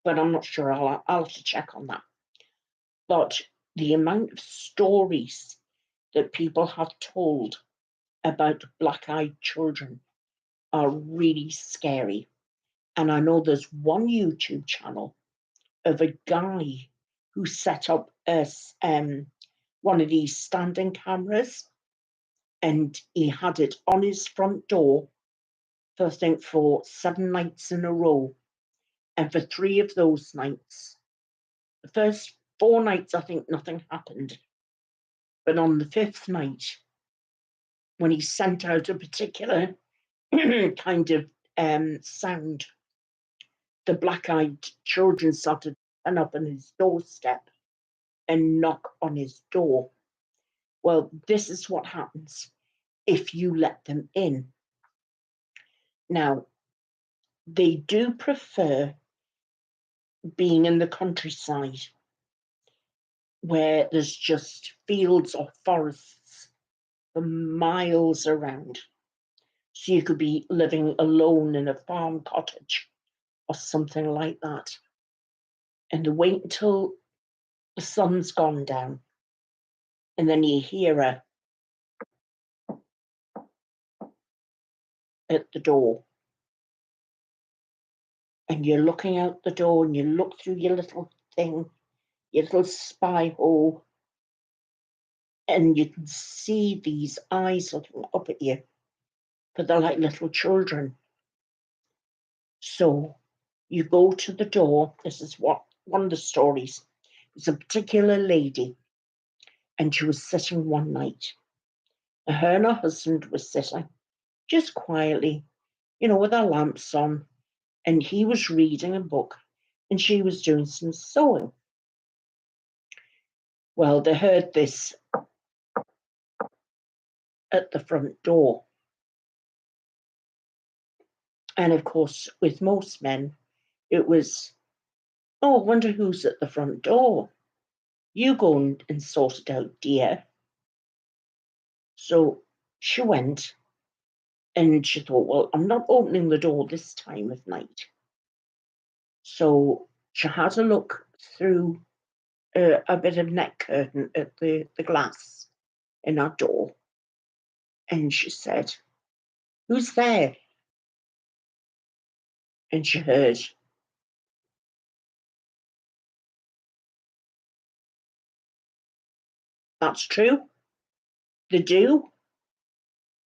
but I'm not sure. I'll have to check on that. But the amount of stories that people have told about black-eyed children are really scary. And I know there's one YouTube channel of a guy who set up one of these standing cameras, and he had it on his front door I think, for 7 nights in a row. And for 3 of those nights, the first 4 nights, I think nothing happened. But on the 5th night, when he sent out a particular kind of sound, the black-eyed children started to turn up on his doorstep and knock on his door. Well, this is what happens if you let them in. Now, they do prefer being in the countryside where there's just fields or forests for miles around. So you could be living alone in a farm cottage or something like that. And they wait until the sun's gone down. And then you hear her at the door. And you're looking out the door and you look through your little thing, your little spy hole, and you can see these eyes looking up at you, but they're like little children. So you go to the door. This is what one of the stories. It was a particular lady, and she was sitting one night. And her and her husband were sitting just quietly, with her lamps on, and he was reading a book, and she was doing some sewing. Well, they heard this at the front door. And of course, with most men, it was, oh, I wonder who's at the front door. You go and sort it out, dear. So she went and she thought, well, I'm not opening the door this time of night. So she had a look through a bit of net curtain at the glass in our door. And she said, who's there? And she heard, that's true. They do.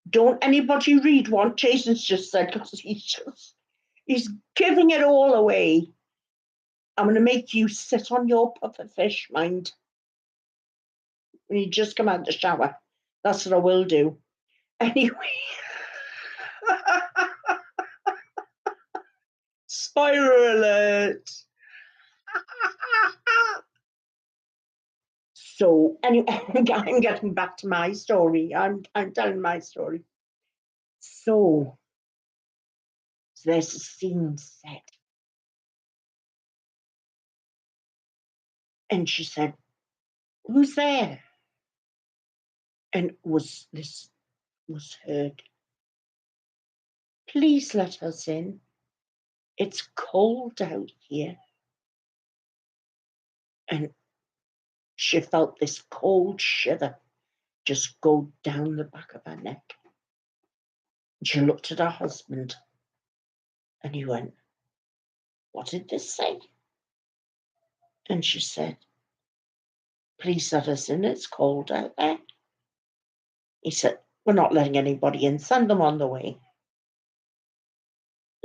Don't anybody read one? Jason's just said, because he's giving it all away. I'm going to make you sit on your puffer fish, mind. When you just come out of the shower. That's what I will do. Anyway. Spoiler alert. So anyway, I'm getting back to my story. I'm telling my story. So there's a scene set. And she said, who's there? And this was heard. Please let us in. It's cold out here. And she felt this cold shiver just go down the back of her neck. And she looked at her husband and he went, what did this say? And she said, please let us in, it's cold out there. He said, we're not letting anybody in, send them on the way.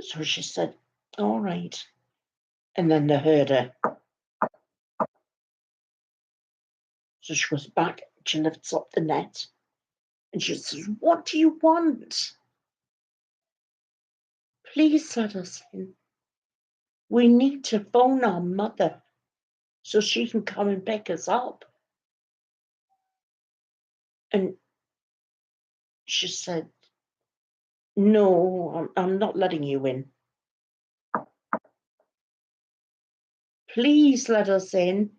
So she said, all right. And then they heard her. So she goes back, she lifts up the net, and she says, what do you want? Please let us in. We need to phone our mother so she can come and pick us up. And she said, no, I'm not letting you in. Please let us in.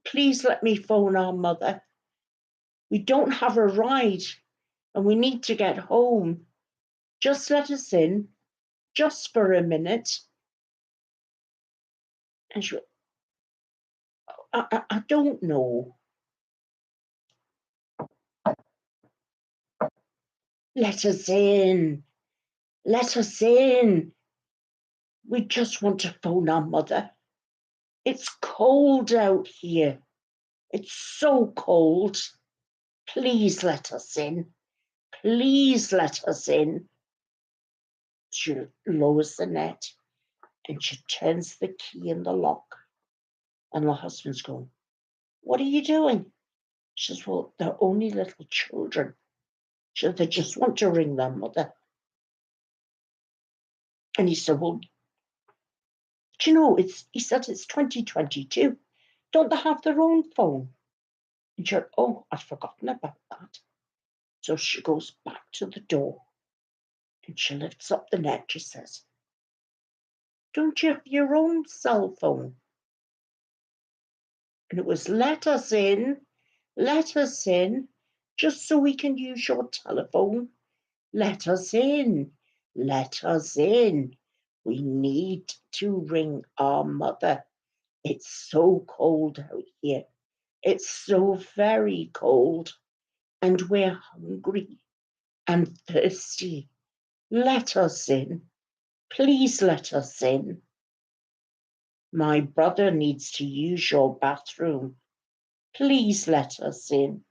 Please let me phone our mother. We don't have a ride and we need to get home. Just let us in, just for a minute. And she went, I don't know. Let us in. Let us in. We just want to phone our mother. It's cold out here. It's so cold. Please let us in. Please let us in. She lowers the net and she turns the key in the lock. And the husband's going, "What are you doing?" She says, "Well, they're only little children." She said, "They just want to ring their mother." And he said, "Well, do you know, he said, it's 2022. Don't they have their own phone?" And she said, "Oh, I'd forgotten about that." So she goes back to the door and she lifts up the net. She says, "Don't you have your own cell phone?" And it was, let us in, just so we can use your telephone. Let us in, let us in. We need to ring our mother. It's so cold out here. It's so very cold. And we're hungry and thirsty. Let us in. Please let us in. My brother needs to use your bathroom. Please let us in."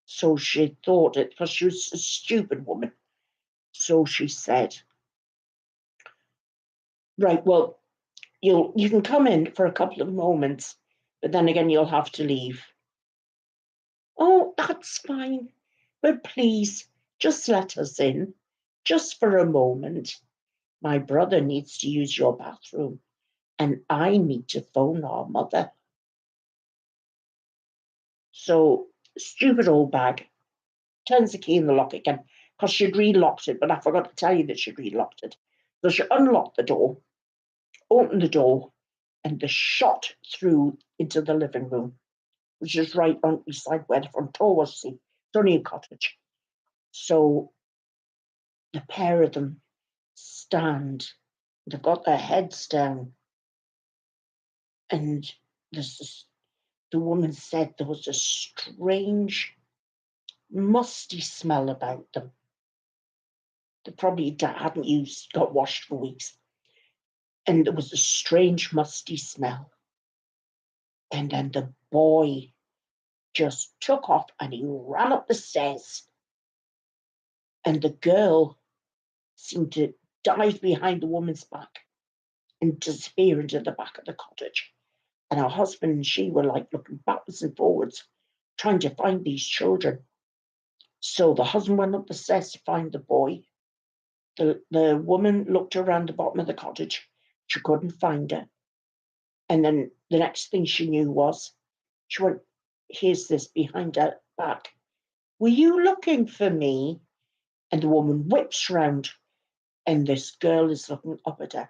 So she thought it, because she was a stupid woman. So she said, "Right, well, you can come in for a couple of moments, but then again you'll have to leave." "Oh, that's fine, but please just let us in, just for a moment. My brother needs to use your bathroom, and I need to phone our mother." So stupid old bag turns the key in the lock again, because she'd relocked it, but I forgot to tell you that she'd relocked it. So she unlocked the door, opened the door, and they shot through into the living room, which is right on beside where the front door was. See, it's only a cottage. So the pair of them stand, they've got their heads down, and the woman said there was a strange, musty smell about them. They probably hadn't got washed for weeks. And there was a strange, musty smell. And then the boy just took off and he ran up the stairs. And the girl seemed to dive behind the woman's back and disappear into the back of the cottage. And her husband and she were like looking backwards and forwards, trying to find these children. So the husband went up the stairs to find the boy. The woman looked around the bottom of the cottage. She couldn't find her. And then the next thing she knew was, she went, here's this behind her back. "Were you looking for me?" And the woman whips round, and this girl is looking up at her.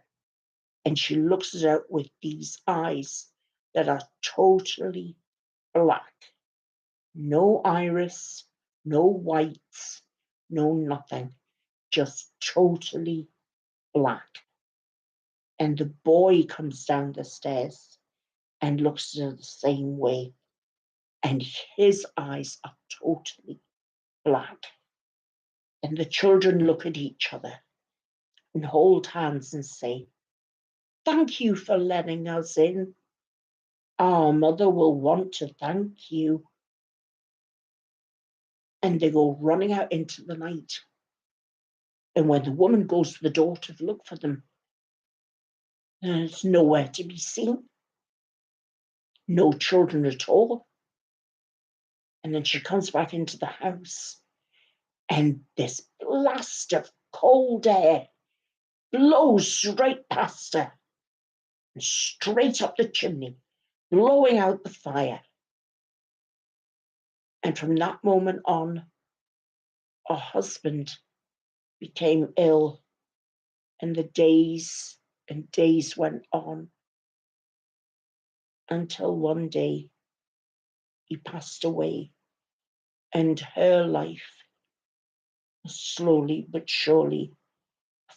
And she looks at her with these eyes that are totally black. No iris, no whites, no nothing. Just totally black. And the boy comes down the stairs and looks at her the same way. And his eyes are totally black. And the children look at each other and hold hands and say, "Thank you for letting us in. Our mother will want to thank you." And they go running out into the night. And when the woman goes to the door to look for them, there's nowhere to be seen. No children at all. And then she comes back into the house, and this blast of cold air blows straight past her and straight up the chimney, blowing out the fire. And from that moment on, her husband became ill, and the days and days went on until one day he passed away, and her life was slowly but surely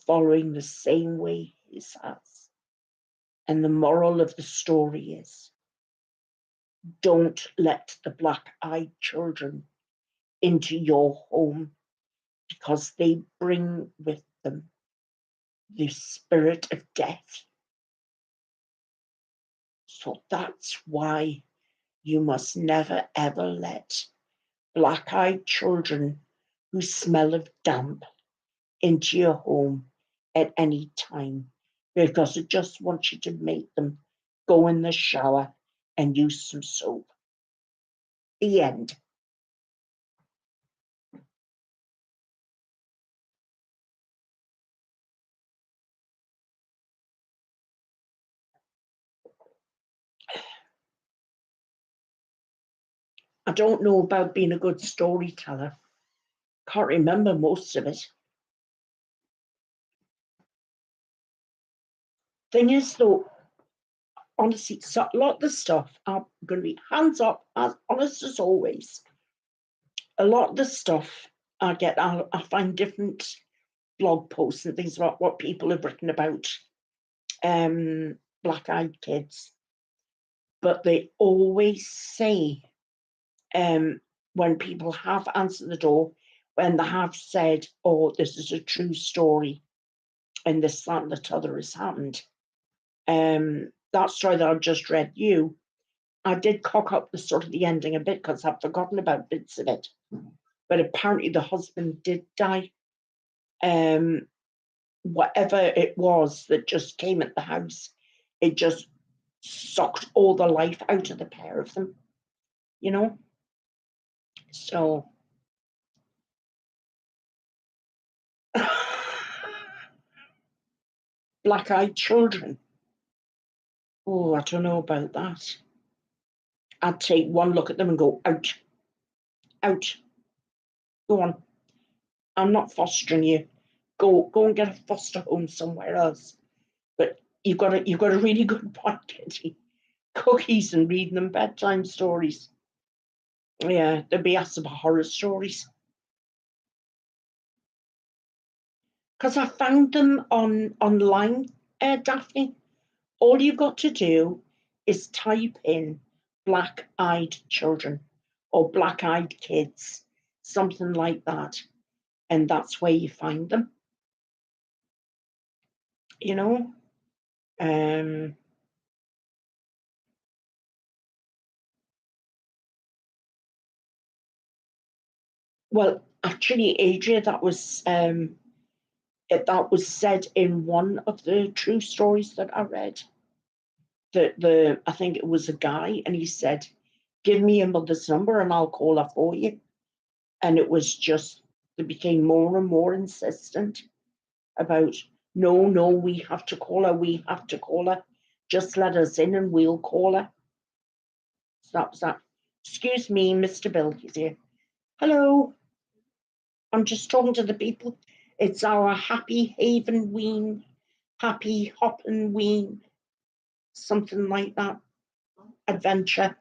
following the same way his has. And the moral of the story is, don't let the black-eyed children into your home, because they bring with them the spirit of death. So that's why you must never ever let black-eyed children who smell of damp into your home at any time, because it just wants you to make them go in the shower and use some soap. The end. I don't know about being a good storyteller. Can't remember most of it. Thing is, though, honestly, so a lot of the stuff, I'm going to be hands up, as honest as always. A lot of the stuff I get, I find different blog posts and things about what people have written about black-eyed kids. But they always say, when people have answered the door, when they have said, oh, this is a true story, and this, that, and the other has happened. That story that I've just read you, I did cock up the sort of the ending a bit because I've forgotten about bits of it. But apparently the husband did die. Whatever it was that just came at the house, it just sucked all the life out of the pair of them, you know? So black-eyed children. Oh, I don't know about that. I'd take one look at them and go, out, out, go on. I'm not fostering you. Go and get a foster home somewhere else. But you've got a really good point, Kitty. Cookies and reading them bedtime stories. Yeah, there'd be some horror stories. Because I found them online, Daphne. All you've got to do is type in black-eyed children or black-eyed kids, something like that, and that's where you find them. You know, well, actually, Adria, that was said in one of the true stories that I read. I think it was a guy, and he said, "Give me your mother's number, and I'll call her for you." And it was just, they became more and more insistent about, no, we have to call her. Just let us in, and we'll call her. So that was that. Excuse me, Mr. Bill, he's here. Hello. I'm just talking to the people. It's our Happy Haven Ween, Happy Hoppin' Ween, something like that, adventure.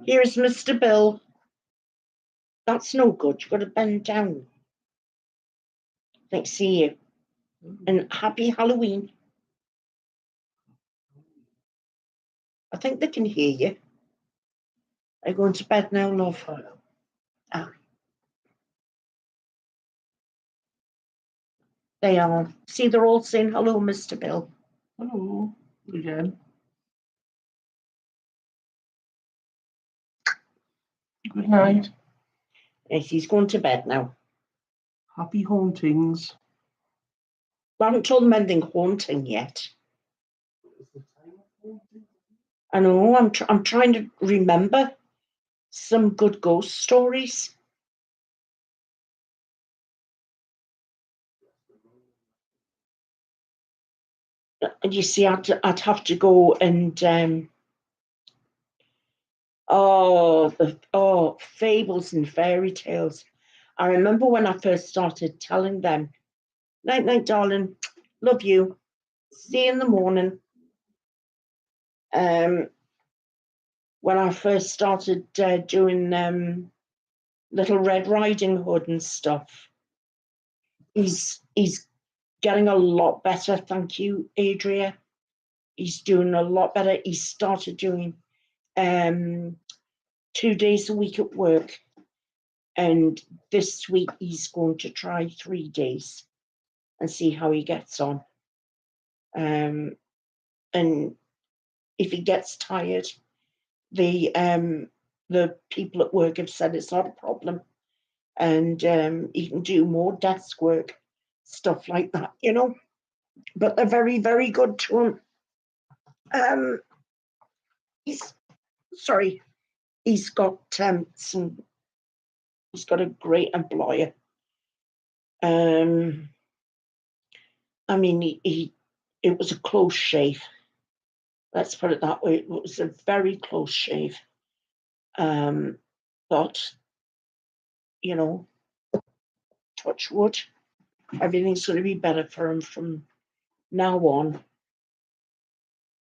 Here's Mr. Bill. That's no good. You've got to bend down. Thanks, see you. And happy Halloween. I think they can hear you. Are you going to bed now, love? Ah. They are. See, they're all saying hello, Mr. Bill. Hello again. Good night. Yes, he's going to bed now. Happy hauntings. I haven't told him anything haunting yet. I know, I'm trying to remember some good ghost stories. And you see, I'd have to go and fables and fairy tales. I remember when I first started telling them, night, night, darling, love you, see you in the morning. When I first started doing Little Red Riding Hood and stuff, he's getting a lot better. Thank you, Adria. He's doing a lot better. He started doing 2 days a week at work, and this week he's going to try 3 days and see how he gets on. And if he gets tired, the people at work have said it's not a problem, and he can do more desk work stuff like that, you know. But they're very, very good to him. He's sorry, he's got he's got a great employer. I mean, it was a close shave. Let's put it that way. It was a very close shave. But you know, touch wood, everything's going to be better for him from now on.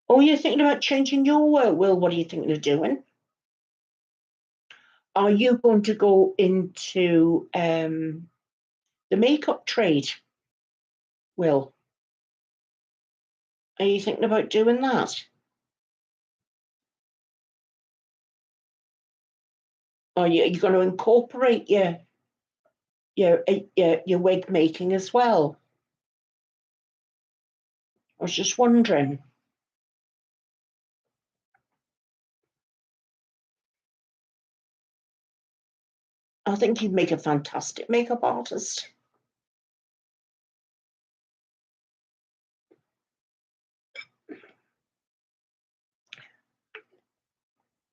Oh, you're thinking about changing your will? What are you thinking of doing? Are you going to go into the makeup trade, Will? Are you thinking about doing that? Are you going to incorporate your wig making as well? I was just wondering. I think you'd make a fantastic makeup artist.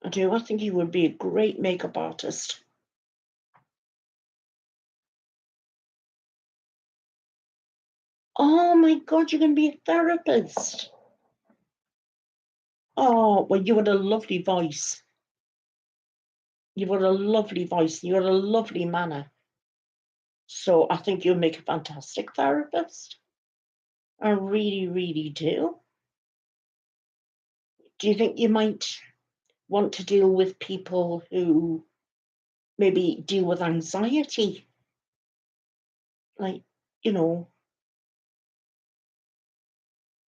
I do. I think you would be a great makeup artist. Oh my God, you're going to be a therapist. Oh, well, you had a lovely voice. You've got a lovely voice. You've got a lovely manner. So I think you'll make a fantastic therapist. I really, really do. Do you think you might want to deal with people who maybe deal with anxiety? Like, you know,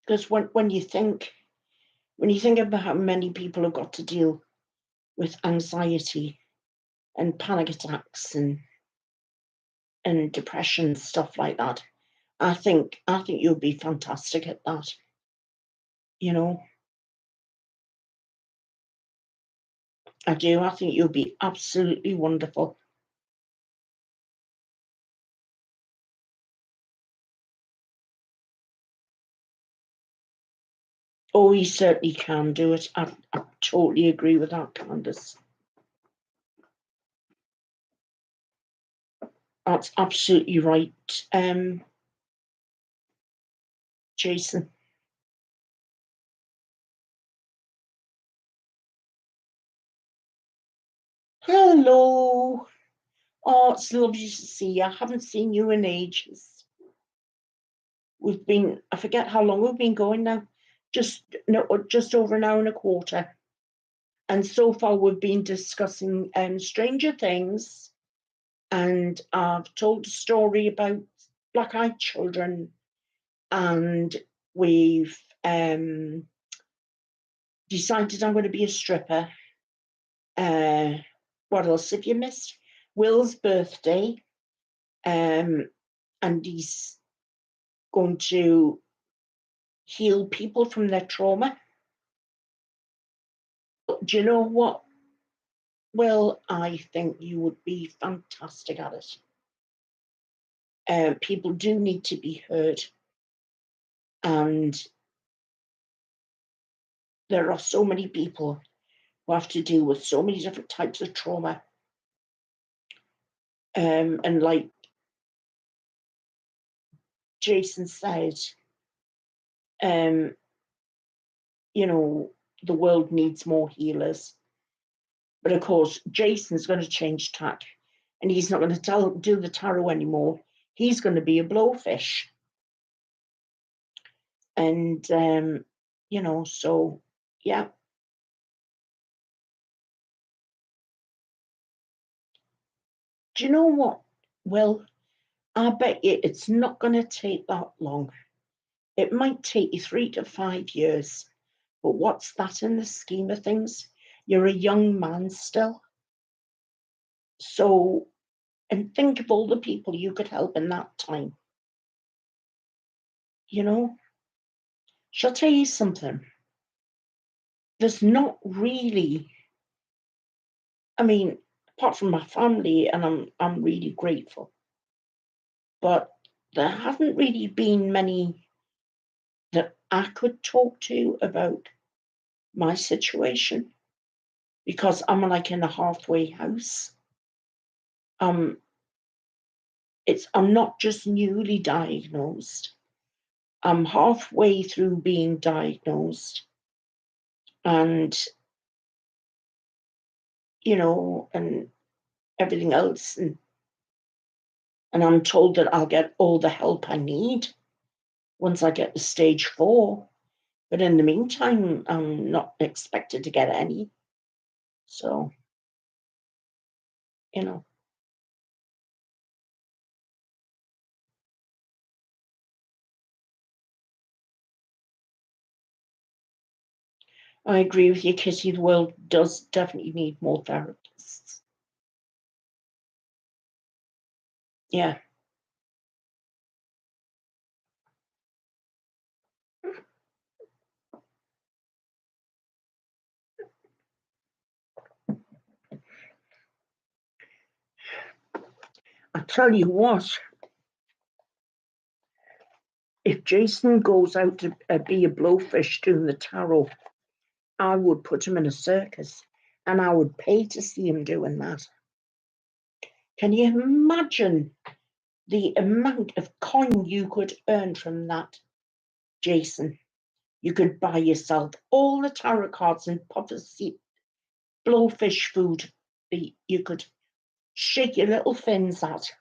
because when you think about how many people have got to deal with anxiety and panic attacks and depression, stuff like that, I think you'll be fantastic at that. You know, I do. I think you'll be absolutely wonderful. Oh, you certainly can do it. I totally agree with that, Candice. That's absolutely right, Jason. Hello. Oh, it's lovely to see you. I haven't seen you in ages. I forget how long we've been going now. Just over an hour and a quarter. And so far we've been discussing Stranger Things, and I've told a story about black-eyed children, and we've decided I'm going to be a stripper. What else have you missed? Will's birthday, and he's going to heal people from their trauma. Do you know what? Well, I think you would be fantastic at it. People do need to be heard, and there are so many people who have to deal with so many different types of trauma. And like Jason said, you know, the world needs more healers. But of course, Jason's going to change tack, and he's not going to do the tarot anymore. He's going to be a blowfish. And, you know, so, yeah. Do you know what? Well, I bet you it's not going to take that long. It might take you 3 to 5 years. But what's that in the scheme of things? You're a young man still. So, and think of all the people you could help in that time. You know, shall I tell you something? There's not really, I mean, apart from my family, and I'm really grateful. But there haven't really been many that I could talk to about my situation, because I'm like in a halfway house. I'm not just newly diagnosed. I'm halfway through being diagnosed, and and everything else, and I'm told that I'll get all the help I need once I get to stage 4. But in the meantime, I'm not expected to get any. So, you know, I agree with you, Kitty. The world does definitely need more therapists. Yeah. I tell you what, if Jason goes out to be a blowfish doing the tarot, I would put him in a circus and I would pay to see him doing that. Can you imagine the amount of coin you could earn from that, Jason? You could buy yourself all the tarot cards and prophecy blowfish food that you could shake your little fins at.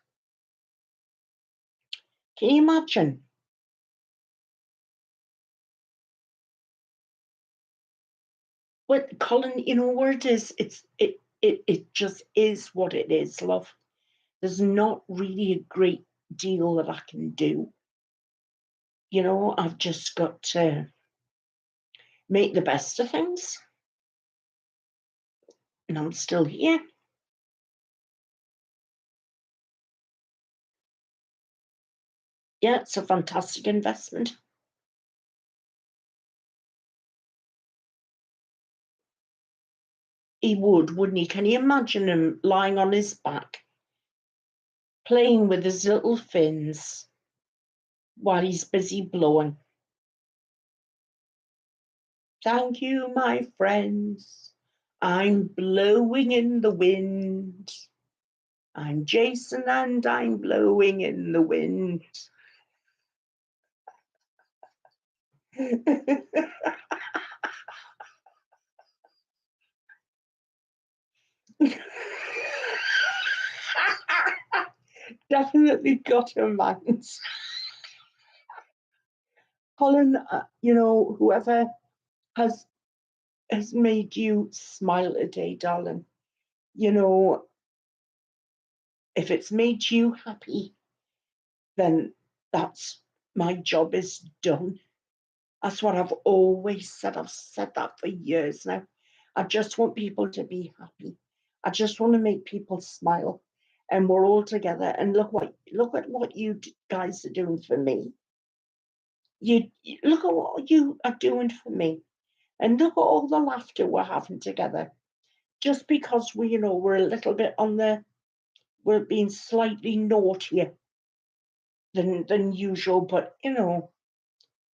Can you imagine? Well, Colin, you know where it is. It just is what it is, love. There's not really a great deal that I can do. I've just got to make the best of things. And I'm still here. Yeah, it's a fantastic investment. He would, wouldn't he? Can you imagine him lying on his back, playing with his little fins while he's busy blowing? Thank you, my friends. I'm blowing in the wind. I'm Jason and I'm blowing in the wind. Definitely got a mind. Colin, whoever has made you smile today, darling, if it's made you happy, then that's my job is done. That's what I've always said. I've said that for years now. I just want people to be happy. I just want to make people smile, and we're all together. And look at what you guys are doing for me. You look at what you are doing for me, and look at all the laughter we're having together. Just because we're a little bit we're being slightly naughtier than usual, but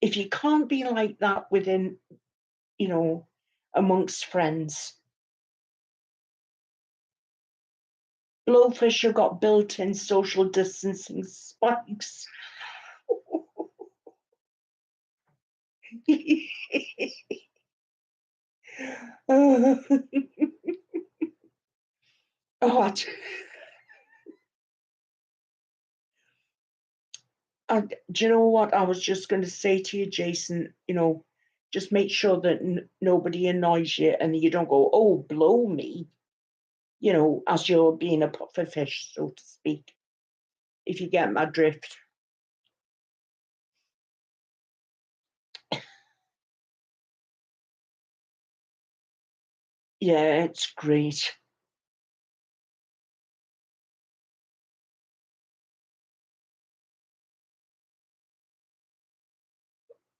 if you can't be like that within, amongst friends. Blowfish have got built-in social distancing spikes. Oh, do you know what I was just going to say to you, Jason? Just make sure that nobody annoys you and you don't go, oh, blow me, as you're being a puffer fish, so to speak, if you get my drift. Yeah, it's great.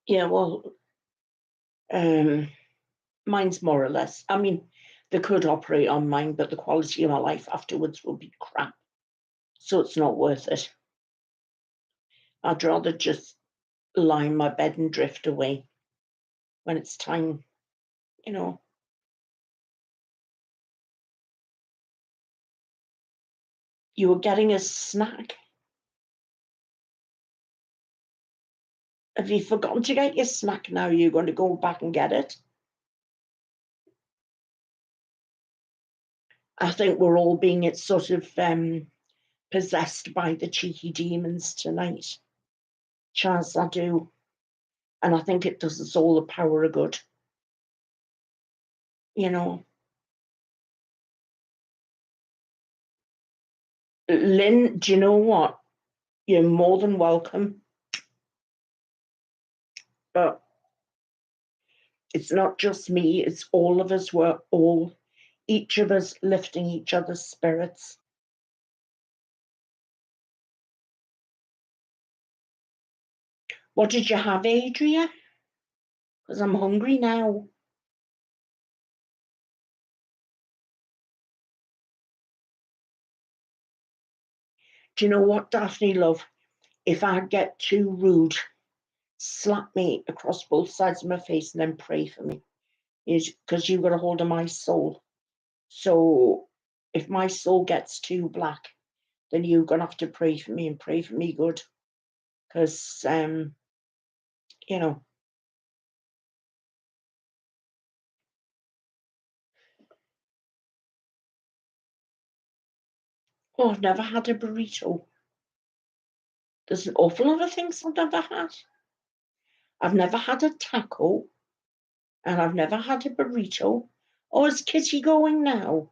Yeah, well, mine's more or less. I mean, they could operate on mine, but the quality of my life afterwards will be crap. So it's not worth it. I'd rather just lie in my bed and drift away when it's time, you know. You were getting a snack. Have you forgotten to get your snack now? You're going to go back and get it? I think we're all being sort of possessed by the cheeky demons tonight. Chaz, I do. And I think it does us all the power of good. You know. Lynn, do you know what? You're more than welcome. But it's not just me, it's all of us. We're all, each of us lifting each other's spirits. What did you have, Adria? Because I'm hungry now. Do you know what, Daphne, love? If I get too rude, slap me across both sides of my face and then pray for me. Because you've got a hold of my soul. So if my soul gets too black, then you're going to have to pray for me and pray for me good. Because, you know. Oh, I've never had a burrito. There's an awful lot of things I've never had. I've never had a taco, and I've never had a burrito. Oh, is Kitty going now?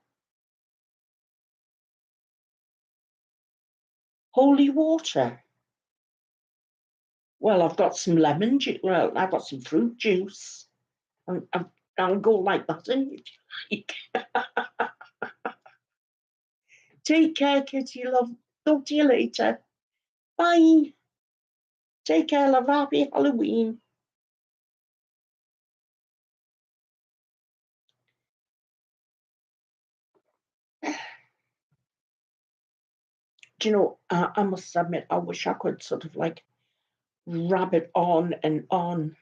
Holy water. Well, I've got some lemon juice. Well, I've got some fruit juice. I'll go like that if you like. Take care, Kitty, love. Talk to you later. Bye. Take care, love. Happy Halloween. Do you know, I must admit, I wish I could sort of like rabbit on and on.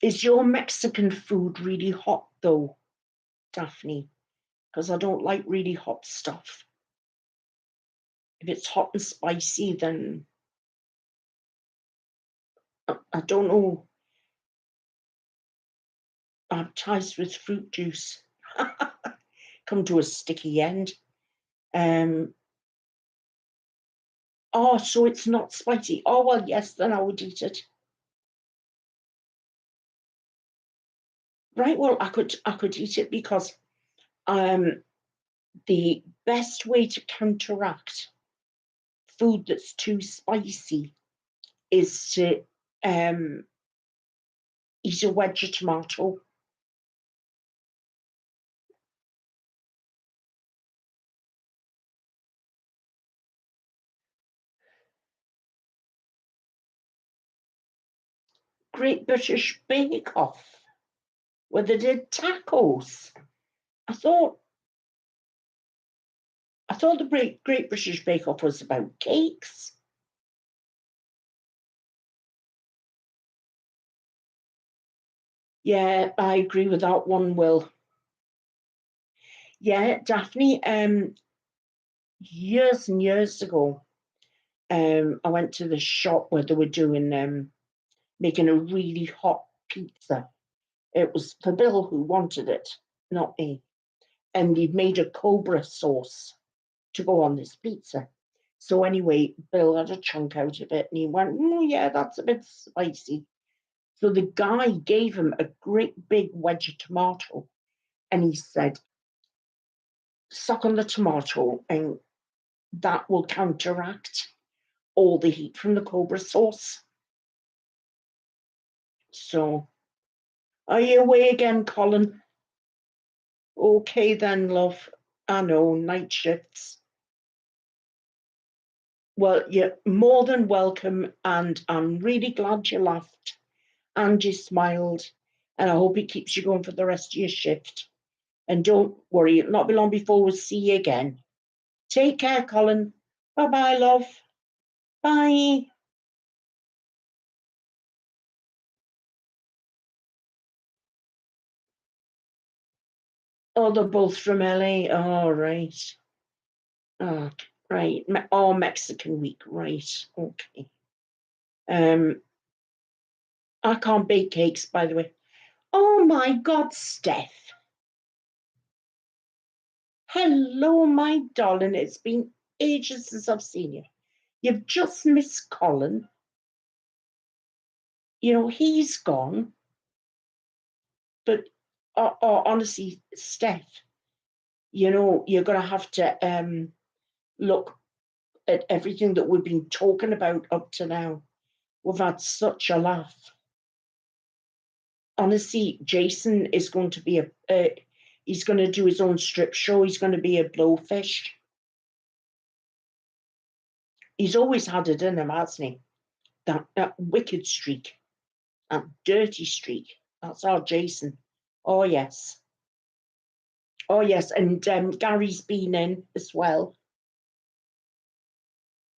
Is your Mexican food really hot though, Daphne? Because I don't like really hot stuff. If it's hot and spicy, then I don't know. Baptized with fruit juice. Come to a sticky end. Oh, so it's not spicy. Oh, well, yes, then I would eat it. Right, well, I could eat it because the best way to counteract food that's too spicy is to eat a wedge of tomato. Great British Bake Off, where they did tacos. I thought the Great British Bake Off was about cakes. Yeah, I agree with that one, Will. Yeah, Daphne, years and years ago, I went to the shop where they were doing making a really hot pizza. It was for Bill who wanted it, not me. And he'd made a Cobra sauce to go on this pizza. So anyway, Bill had a chunk out of it and he went, yeah, that's a bit spicy. So the guy gave him a great big wedge of tomato and he said, suck on the tomato and that will counteract all the heat from the Cobra sauce. So, are you away again, Colin? Okay then, love. I know, night shifts. Well, you're more than welcome, and I'm really glad you laughed and you smiled, and I hope it keeps you going for the rest of your shift. And don't worry, it'll not be long before we'll see you again. Take care, Colin. Bye bye, love. Bye. Oh, they're both from LA. Oh, right. Oh, right. Oh, Mexican week. Right. Okay. I can't bake cakes, by the way. Oh my God, Steph. Hello, my darling. It's been ages since I've seen you. You've just missed Colin. You know, he's gone. But honestly, Steph, you know, you're going to have to look at everything that we've been talking about up to now. We've had such a laugh. Honestly, Jason is going to be he's going to do his own strip show. He's going to be a blowfish. He's always had it in him, hasn't he? That wicked streak, that dirty streak. That's our Jason. Oh, yes. Oh, yes. And Gary's been in as well.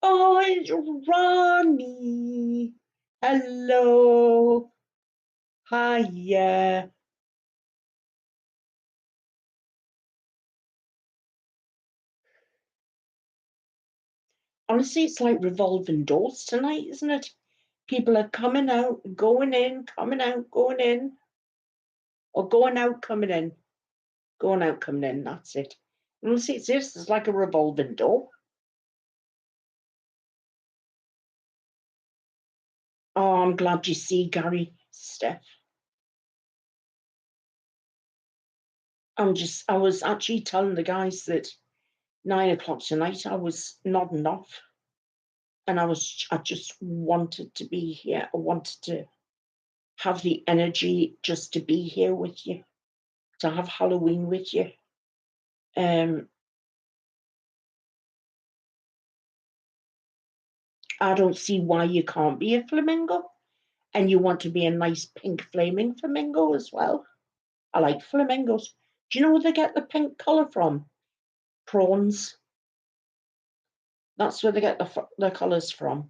Oh, it's Ronnie. Hello. Hiya. Honestly, it's like revolving doors tonight, isn't it? People are coming out, going in, coming out, going in, or going out, coming in, going out, coming in. That's it. Honestly, it's like a revolving door. Oh, I'm glad you see Gary, Steph. I was actually telling the guys that 9 o'clock tonight I was nodding off, and I just wanted to be here. I wanted to have the energy just to be here with you, to have Halloween with you. I don't see why you can't be a flamingo, and you want to be a nice pink flaming flamingo as well. I like flamingos. Do you know where they get the pink colour from? Prawns. That's where they get the colours from.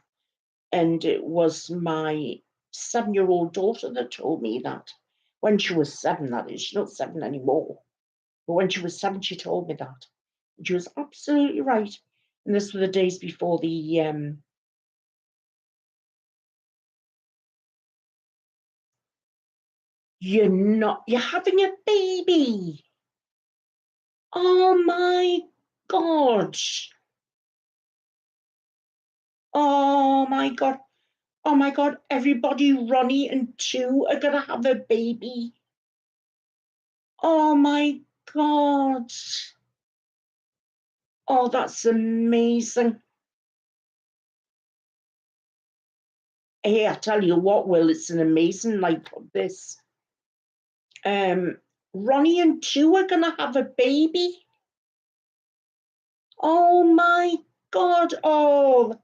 And it was my 7-year-old daughter that told me that. When she was 7, that is. She's not 7 anymore. But when she was 7, she told me that. And she was absolutely right. And this were the days before the you're having a baby. Oh my God. Oh my God. Oh my God. Everybody, Ronnie and two are going to have a baby. Oh my God. Oh, that's amazing. Hey, I tell you what, Will, it's an amazing night for this. Ronnie and two are going to have a baby. Oh my God. Oh,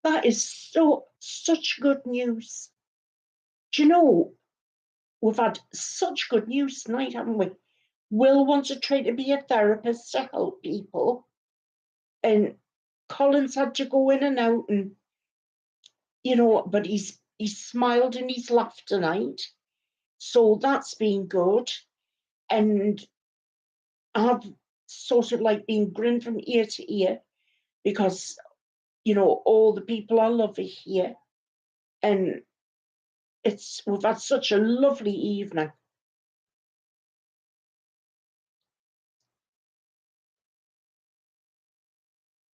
that is such good news. Do you know, we've had such good news tonight, haven't we? Will wants to try to be a therapist to help people. And Colin's had to go in and out, and you know, but he's smiled and he's laughed tonight. So that's been good. And I've sort of like been grinned from ear to ear because, you know, all the people I love are here. And we've had such a lovely evening.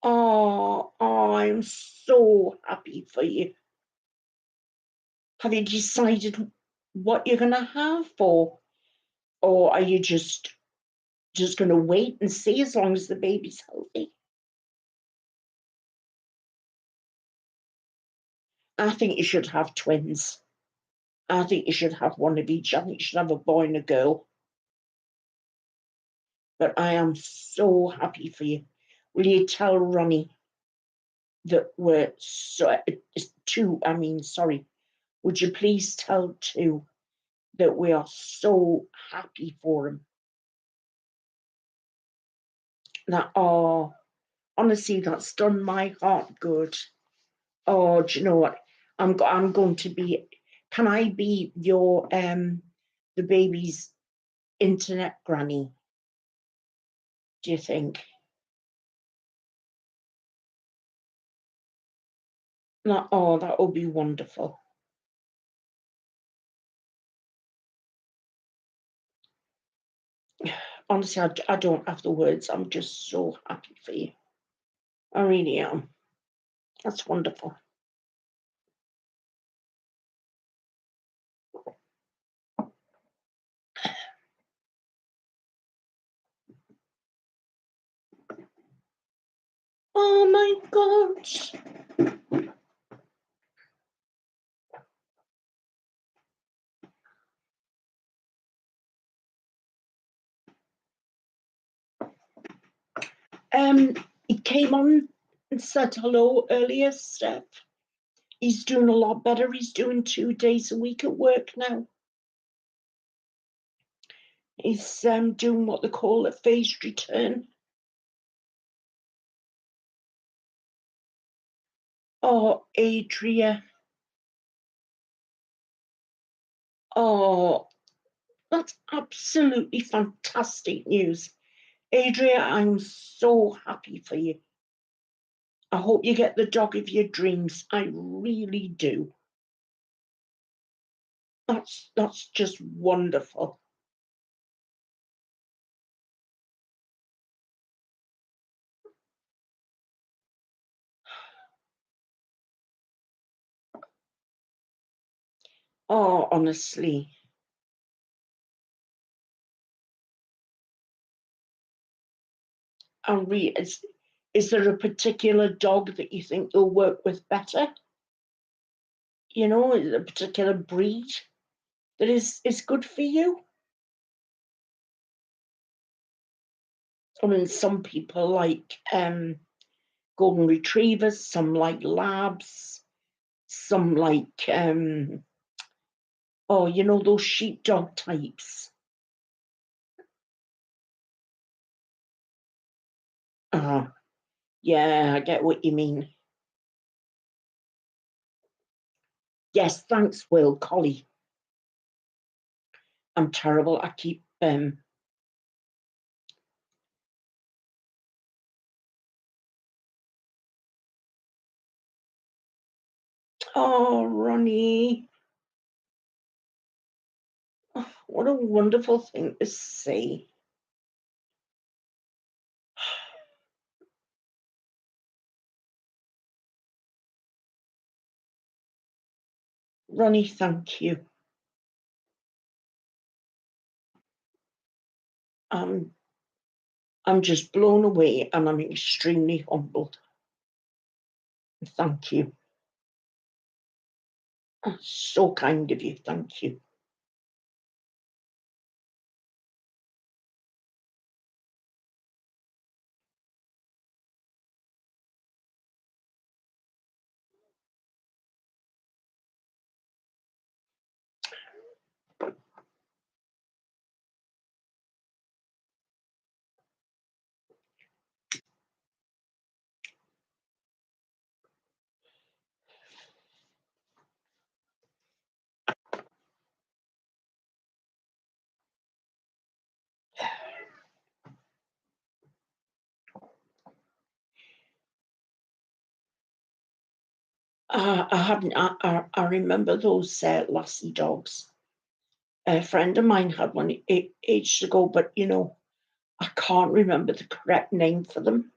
Oh, I'm so happy for you. Have you decided what you're going to have for? Or are you just going to wait and see as long as the baby's healthy? I think you should have twins. I think you should have one of each. I think you should have a boy and a girl. But I am so happy for you. Will you tell Ronnie that we're sorry. Would you please tell two that we are so happy for him? That, oh, honestly, that's done my heart good. Oh, do you know what? I'm going to be. Can I be your the baby's internet granny? Do you think? No, oh, that would be wonderful. Honestly, I don't have the words. I'm just so happy for you. I really am. That's wonderful. Oh my gosh. He came on and said hello earlier, Steph. He's doing a lot better. He's doing 2 days a week at work now. He's doing what they call a phased return. Oh, Adria. Oh, that's absolutely fantastic news. Adria, I'm so happy for you. I hope you get the dog of your dreams. I really do. That's just wonderful. Oh, honestly. Is there a particular dog that you think you'll work with better? You know, is there a particular breed that is good for you? I mean, some people like golden retrievers, some like labs, some like oh, you know, those sheepdog types. Yeah, I get what you mean. Yes, thanks, Will. Collie. I'm terrible. I keep oh, Ronnie. Oh, what a wonderful thing to say. Ronnie, thank you. I'm just blown away and I'm extremely humbled. Thank you. So kind of you. Thank you. I haven't. I remember those lassie dogs. A friend of mine had one ages ago, but you know, I can't remember the correct name for them.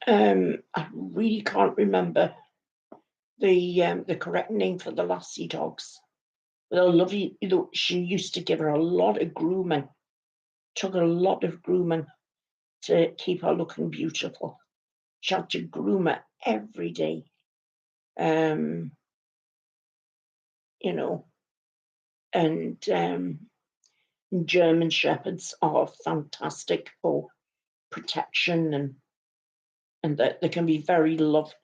I really can't remember the correct name for the lassie dogs. They're lovely. You know, she used to give her a lot of grooming. Took a lot of grooming to keep her looking beautiful. She had to groom her every day. You know, and German shepherds are fantastic for protection and that they can be very loving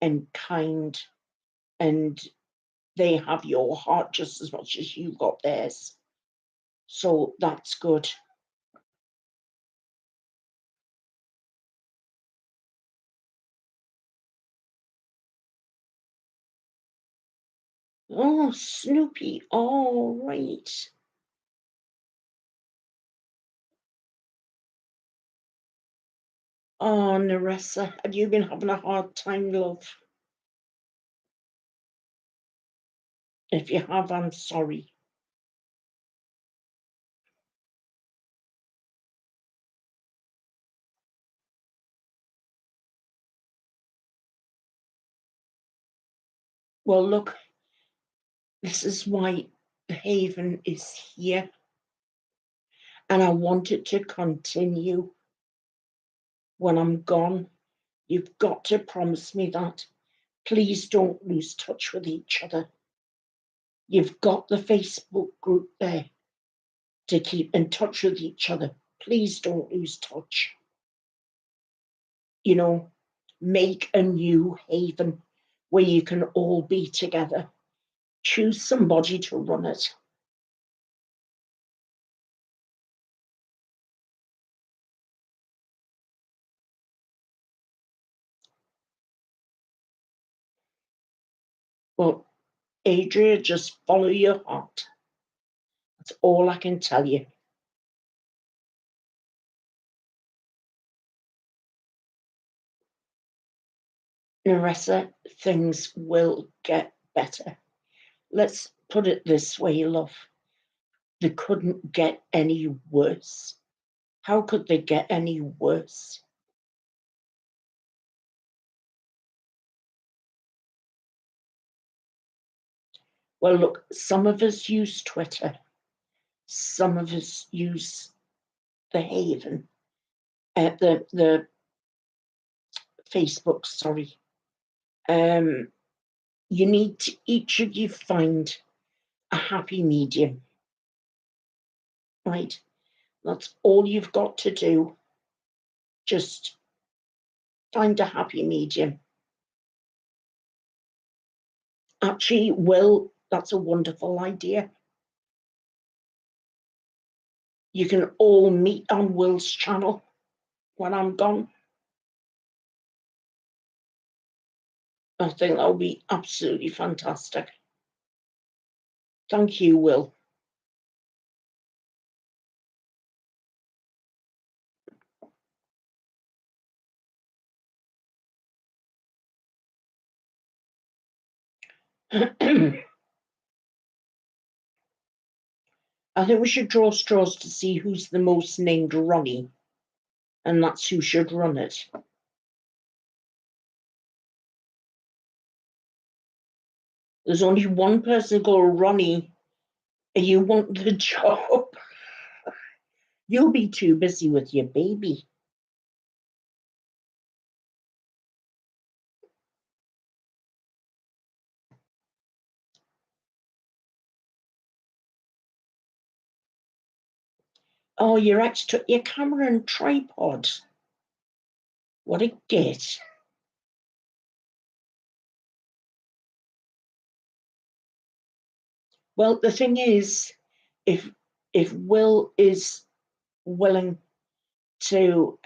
and kind, and they have your heart just as much as you got theirs. So that's good. Oh, Snoopy, all right. Oh, Nerissa, have you been having a hard time, love? If you have, I'm sorry. Well, look, this is why the Haven is here. And I want it to continue when I'm gone. You've got to promise me that. Please don't lose touch with each other. You've got the Facebook group there to keep in touch with each other. Please don't lose touch. You know, make a new Haven where you can all be together. Choose somebody to run it. Well, Adria, just follow your heart. That's all I can tell you. Nerissa, things will get better. Let's put it this way, love. They couldn't get any worse. How could they get any worse? Well, look, some of us use Twitter. Some of us use the Haven, the Facebook, sorry. You need to each of you find a happy medium, right? That's all you've got to do. Just find a happy medium. Actually, Will, that's a wonderful idea. You can all meet on Will's channel when I'm gone. I think that'll be absolutely fantastic. Thank you, Will. I think we should draw straws to see who's the most named Ronnie, and that's who should run it. There's only one person called Ronnie, and you want the job. You'll be too busy with your baby. Oh, your ex took your camera and tripod. What a git. Well, the thing is, if Will is willing to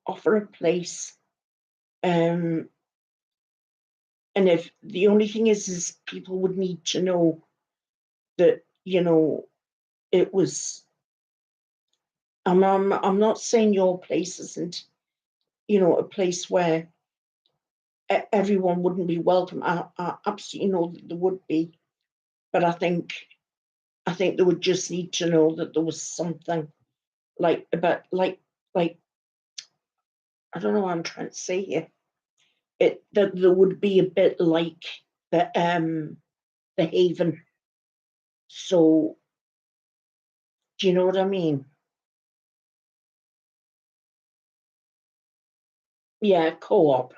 offer a place, and if the only thing is people would need to know that, you know, it was. I'm not saying your place isn't, you know, a place where everyone wouldn't be welcome. I absolutely know that there would be, but I think they would just need to know that there was something like about like I don't know what I'm trying to say here. It that there would be a bit like the Haven. So do you know what I mean? Yeah, co-op.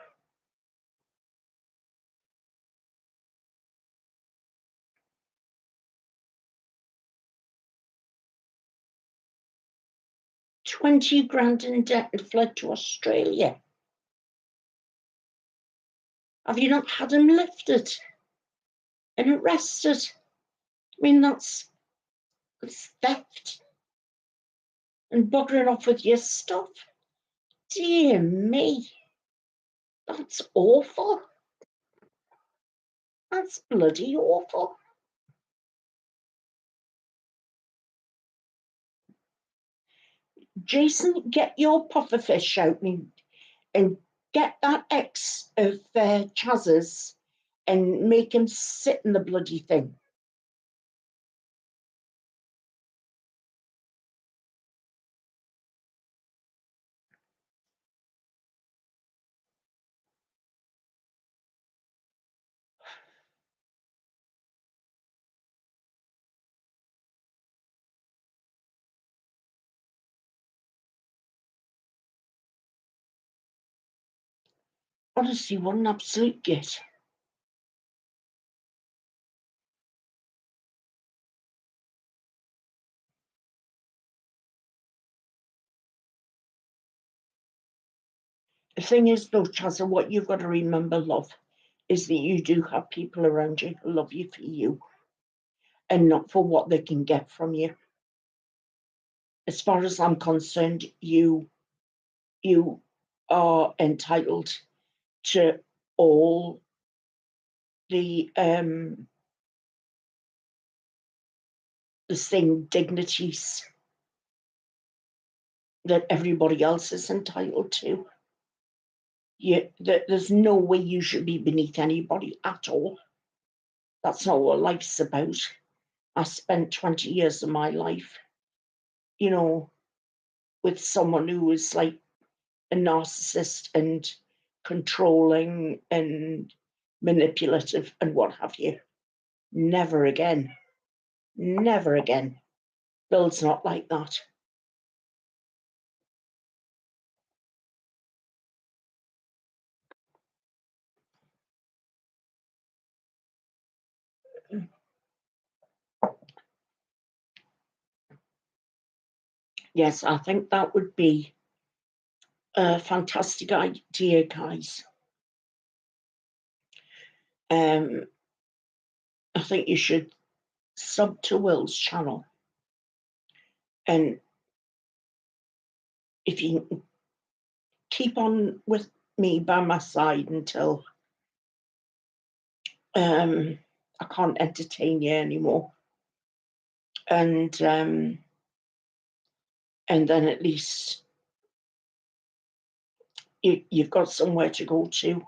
$20,000 in debt and fled to Australia. Have you not had him lifted and arrested? I mean, that's theft and buggering off with your stuff. Dear me, that's awful. That's bloody awful. Jason, get your pufferfish out and get that ex of Chaz's and make him sit in the bloody thing. Honestly, what an absolute git. The thing is, though, Chazza, what you've got to remember, love, is that you do have people around you who love you for you and not for what they can get from you. As far as I'm concerned, you are entitled to all the same dignities that everybody else is entitled to. There's no way you should be beneath anybody at all. That's not what life's about. I spent 20 years of my life, with someone who was like a narcissist and controlling and manipulative and what have you. Never again. Never again. Bill's not like that. Yes, I think that would be a fantastic idea, guys. I think you should sub to Will's channel. And if you can keep on with me by my side until I can't entertain you anymore. And then at least you've got somewhere to go to,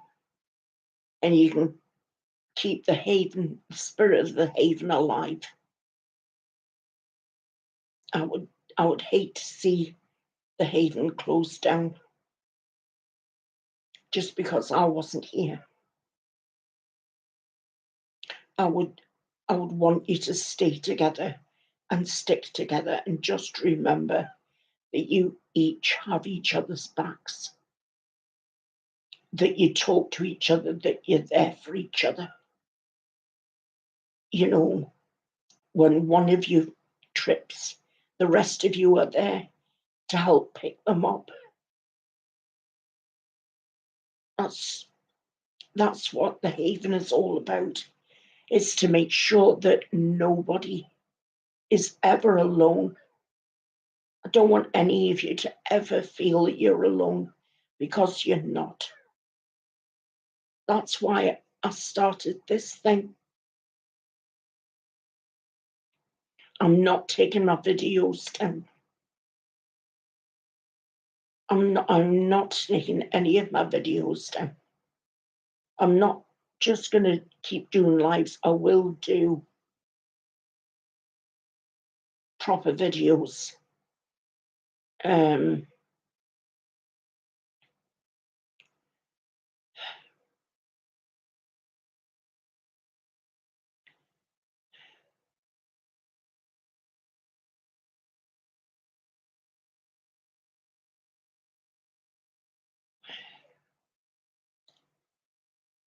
and you can keep the haven, the spirit of the haven alive. I would hate to see the haven closed down just because I wasn't here. I would want you to stay together and stick together and just remember that you each have each other's backs, that you talk to each other, that you're there for each other. When one of you trips, the rest of you are there to help pick them up. That's what the haven is all about, is to make sure that nobody is ever alone. I don't want any of you to ever feel that you're alone, because you're not. That's why I started this thing. I'm not taking my videos down. I'm not taking any of my videos down. I'm not just going to keep doing lives. I will do proper videos.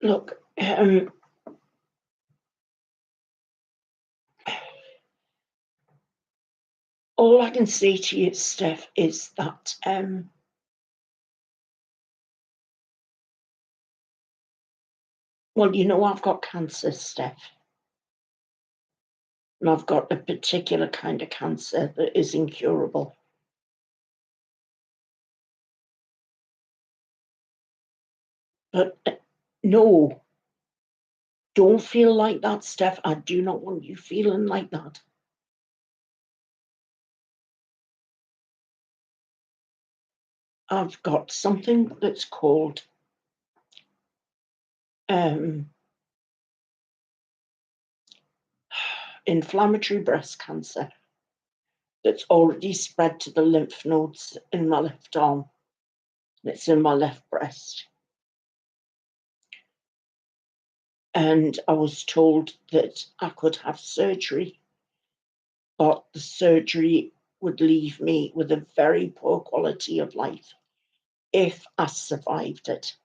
Look, all I can say to you, Steph, is that well, I've got cancer, Steph. And I've got a particular kind of cancer that is incurable. But no, Don't feel like that, Steph. I do not want you feeling like that. I've got something that's called inflammatory breast cancer that's already spread to the lymph nodes in my left arm. It's in my left breast. And I was told that I could have surgery, but the surgery would leave me with a very poor quality of life if I survived it.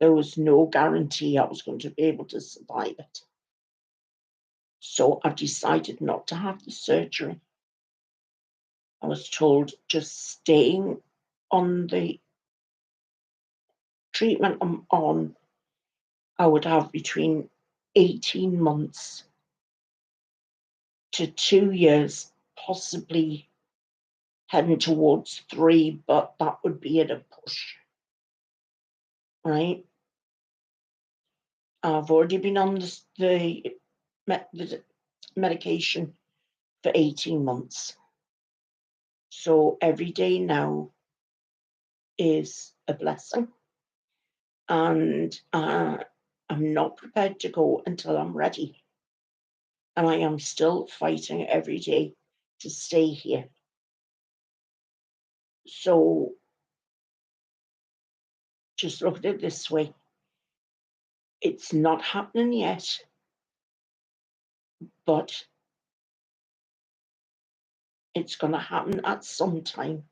There was no guarantee I was going to be able to survive it. So I decided not to have the surgery. I was told just staying on the treatment I'm on, I would have between 18 months to 2 years, possibly heading towards 3, but that would be at a push, right? I've already been on the medication for 18 months. So every day now is a blessing. And I'm not prepared to go until I'm ready. And I am still fighting every day to stay here. So just look at it this way. It's not happening yet, but it's going to happen at some time.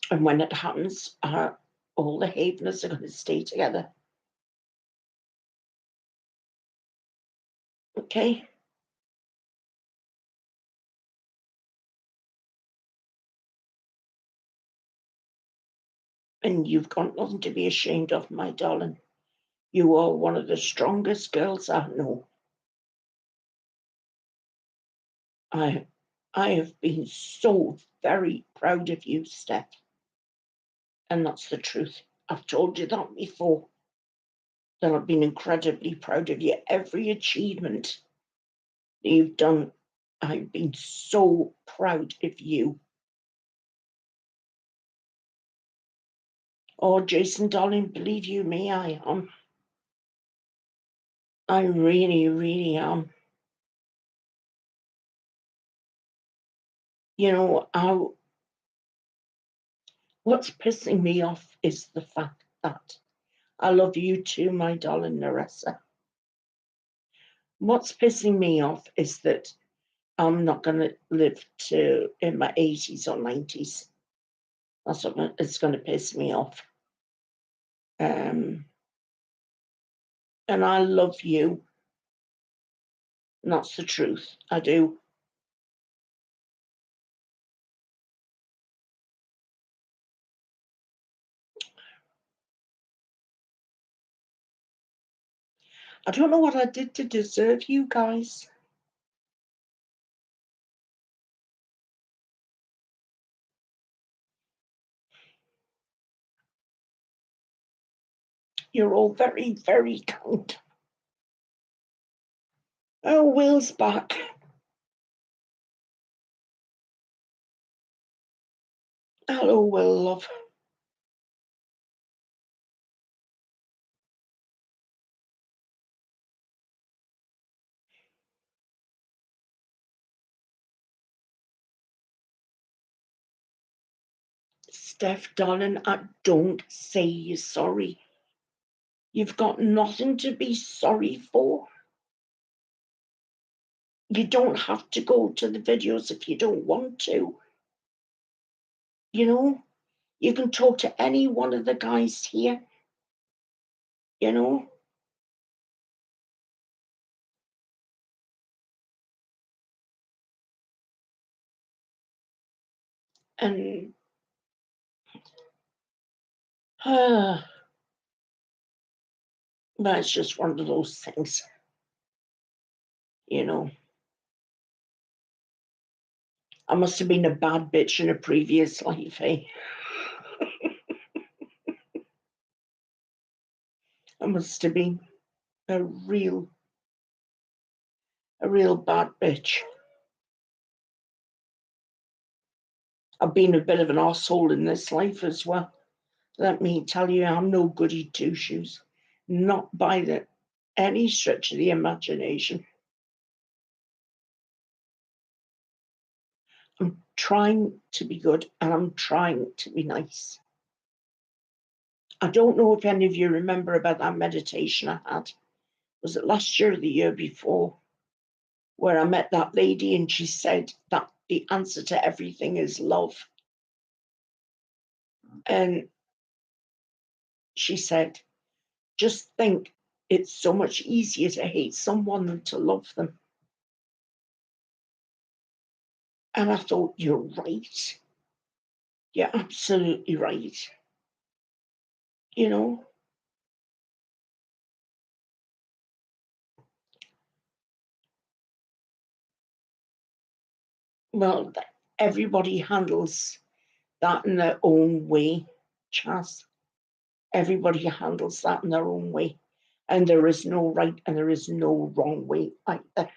And when it happens, all the Haveners are going to stay together. Okay? And you've got nothing to be ashamed of, my darling. You are one of the strongest girls I know. I have been so very proud of you, Steph. And that's the truth. I've told you that before. That I've been incredibly proud of you. Every achievement that you've done, I've been so proud of you. Oh, Jason, darling, believe you me, I am. I really, really am. You know, what's pissing me off is the fact that I love you too, my darling Narissa. What's pissing me off is that I'm not going to live to in my 80s or 90s. That's what it's going to piss me off. And I love you. And that's the truth. I do. I don't know what I did to deserve you guys. You're all very, very kind. Oh, Will's back. Hello, Will, love. Steph, darling, don't say you're sorry. You've got nothing to be sorry for. You don't have to go to the videos if you don't want to. You know, you can talk to any one of the guys here. You know? And but it's just one of those things, you know. I must have been a bad bitch in a previous life, eh? I must have been a real bad bitch. I've been a bit of an arsehole in this life as well. Let me tell you, I'm no goody two shoes. Not by any stretch of the imagination. I'm trying to be good and I'm trying to be nice. I don't know if any of you remember about that meditation I had. Was it last year or the year before? Where I met that lady and she said that the answer to everything is love. And she said, just think it's so much easier to hate someone than to love them. And I thought, you're right. You're absolutely right. You know? Well, everybody handles that in their own way, Chas. Everybody handles that in their own way. And there is no right and there is no wrong way either.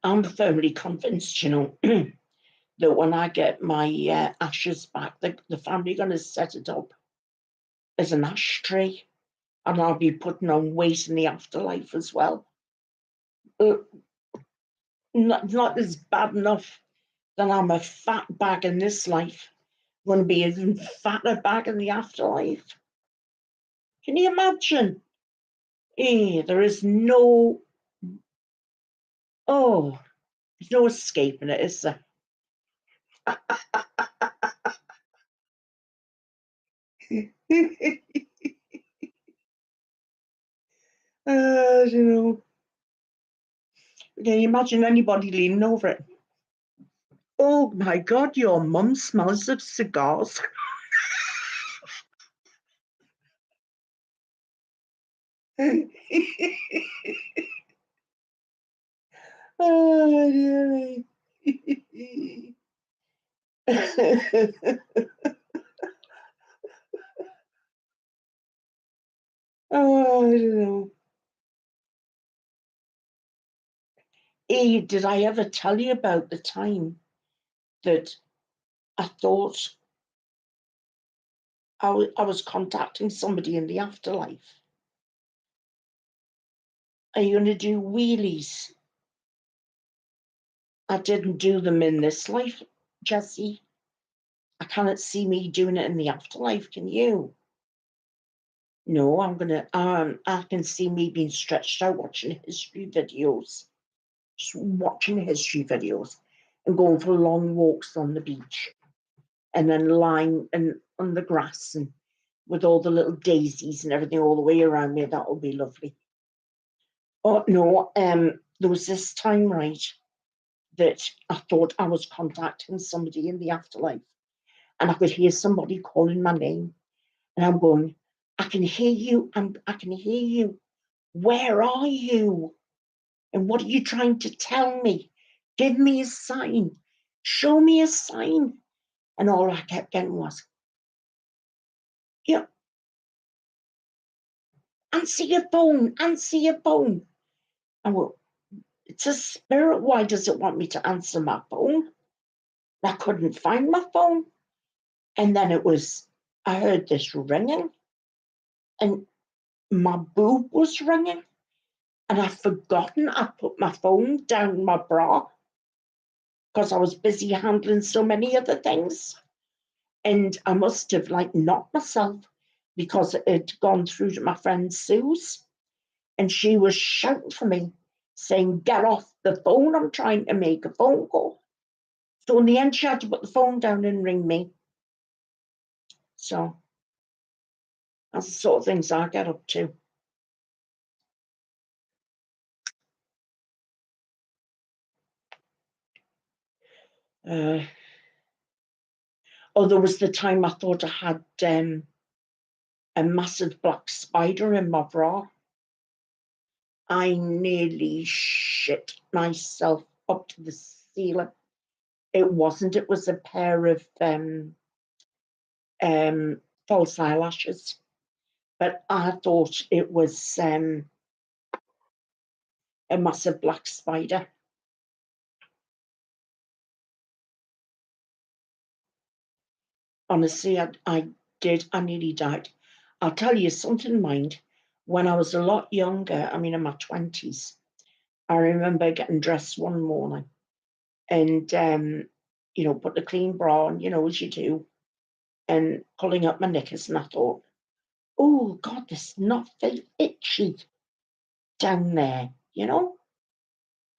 I'm firmly convinced, you know, that when I get my ashes back, the family are going to set it up as an ashtray, and I'll be putting on weight in the afterlife as well. Not as bad enough that I'm a fat bag in this life. I'm going to be even fatter bag in the afterlife. Can you imagine? There is no, there's no escaping it, is there? You know, can you imagine anybody leaning over it? Oh my God, your mum smells of cigars. Oh, dear. Oh, I don't know. Hey, did I ever tell you about the time that I thought I was contacting somebody in the afterlife? Are you going to do wheelies? I didn't do them in this life, Jessie. I cannot see me doing it in the afterlife, can you? No, I'm gonna I can see me being stretched out watching history videos. Just watching history videos and going for long walks on the beach. And then lying on the grass and with all the little daisies and everything all the way around me. That will be lovely. Oh no, there was this time, right, that I thought I was contacting somebody in the afterlife, and I could hear somebody calling my name, and I'm going, I can hear you, I can hear you. Where are you? And what are you trying to tell me? Give me a sign. Show me a sign. And all I kept getting was, yeah, answer your phone, answer your phone. I went, it's a spirit. Why does it want me to answer my phone? I couldn't find my phone. And then I heard this ringing, and my boob was ringing, and I'd forgotten I put my phone down my bra because I was busy handling so many other things. And I must have knocked myself because it had gone through to my friend Sue's, and she was shouting for me, saying, get off the phone, I'm trying to make a phone call. So in the end, she had to put the phone down and ring me. So that's the sort of things I get up to. There was the time I thought I had a massive black spider in my bra. I nearly shit myself up to the ceiling. It wasn't. It was a pair of false eyelashes, but I thought it was a massive black spider. Honestly, I nearly died. I'll tell you something, mind. When I was a lot younger, I mean, in my 20s, I remember getting dressed one morning and, put a clean bra on, as you do, and pulling up my knickers. And I thought, oh, God, there's nothing itchy down there, And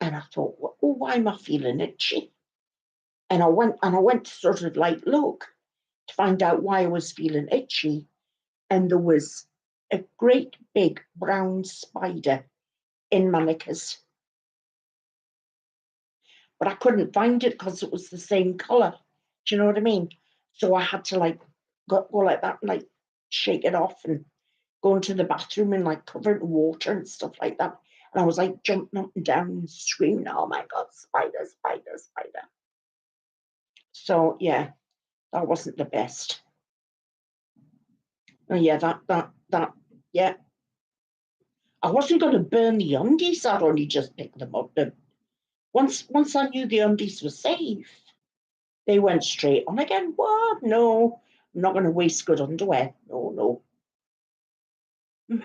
I thought, oh, why am I feeling itchy? And I went to sort of like look to find out why I was feeling itchy. And there was a great big brown spider in my knickers. But I couldn't find it because it was the same colour. Do you know what I mean? So I had to like go like that and like shake it off and go into the bathroom and like cover it in water and stuff like that. And I was like jumping up and down and screaming, oh my God, spider, spider, spider. So yeah, that wasn't the best. Oh yeah, that, yeah. I wasn't going to burn the undies. I'd only just picked them up. But once I knew the undies were safe, they went straight on again. What? No, I'm not going to waste good underwear. No. Do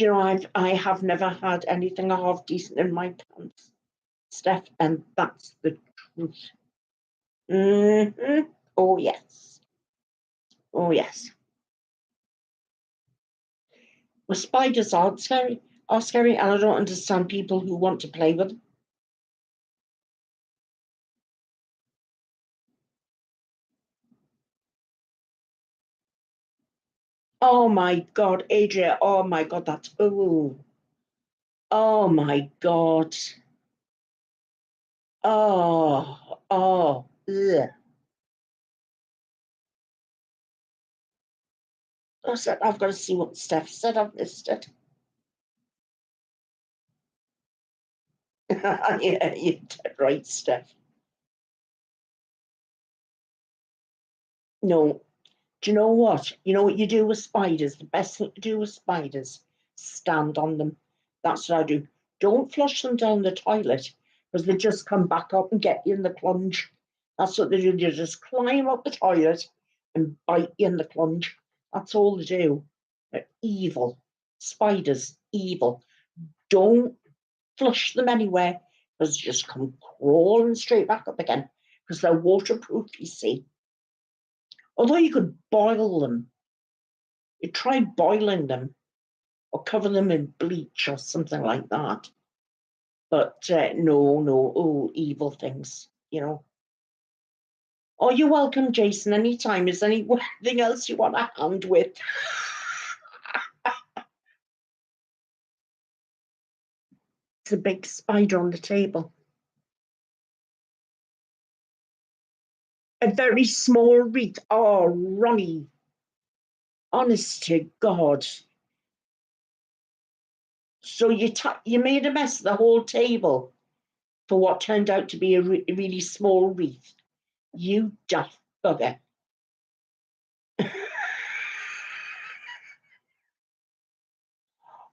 you know, I have never had anything half decent in my pants, Steph, and that's the truth. Mm-hmm. Oh yes. Oh yes. Well, spiders are scary, and I don't understand people who want to play with them. Oh my God, Adria. Oh my God, that's oh my God. Ugh. I've got to see what Steph said. I've missed it. Yeah, you're dead right, Steph. No, do you know what? You know what you do with spiders? The best thing to do with spiders, stand on them. That's what I do. Don't flush them down the toilet because they just come back up and get you in the plunge. That's what they do. They just climb up the toilet and bite you in the plunge. That's all they do. They're evil. Spiders, evil. Don't flush them anywhere because they just come crawling straight back up again because they're waterproof, you see. Although you could boil them, you try boiling them or cover them in bleach or something like that. But no, oh, evil things. Oh, you're welcome, Jason, anytime. Is there anything else you want a hand with? It's a big spider on the table. A very small wreath. Oh, Ronnie. Honest to God. So you made a mess of the whole table for what turned out to be a really small wreath. You daft bugger.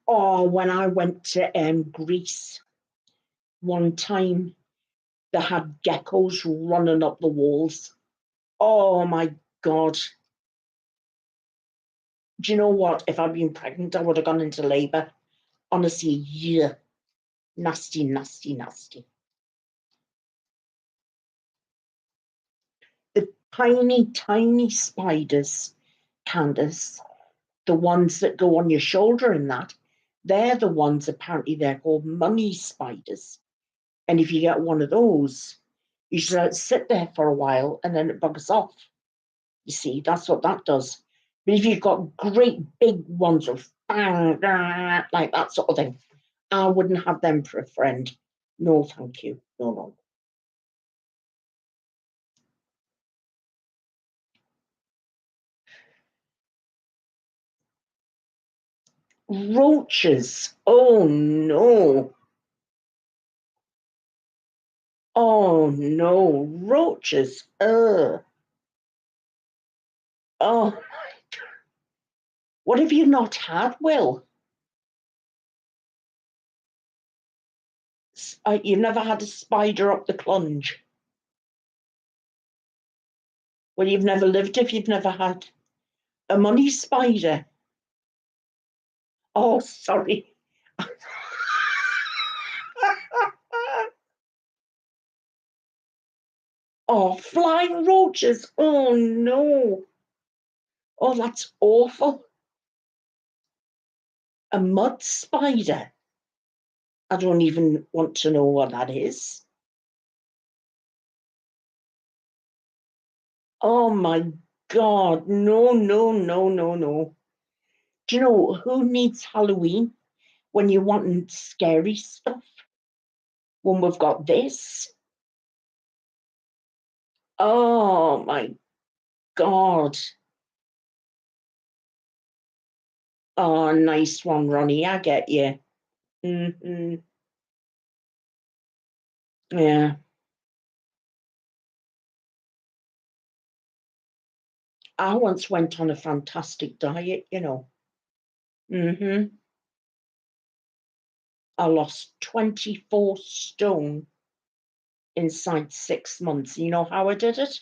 Oh, when I went to Greece one time, they had geckos running up the walls. Oh my God. Do you know what? If I'd been pregnant, I would have gone into labour. Honestly, yeah. Nasty, nasty, nasty. The tiny, tiny spiders, Candace, the ones that go on your shoulder and that, they're the ones, apparently, they're called money spiders. And if you get one of those, you should let it sit there for a while and then it bugs off. You see, that's what that does. But if you've got great big ones of bang, bang, like that sort of thing, I wouldn't have them for a friend. No, thank you. No. Roaches. Oh no. Oh no. Roaches. Oh. What have you not had, Will? You've never had a spider up the clunge? Well, you've never lived if you've never had a money spider. Oh, sorry. Oh, flying roaches. Oh, no. Oh, that's awful. A mud spider. I don't even want to know what that is. Oh, my God. No, no, no, no, no. Do you know who needs Halloween when you want scary stuff? When we've got this. Oh, my God. Oh, nice one, Ronnie. I get you. Mm-hmm. Yeah. I once went on a fantastic diet, you know. Mm-hmm. I lost 24 stone inside 6 months. You know how I did it?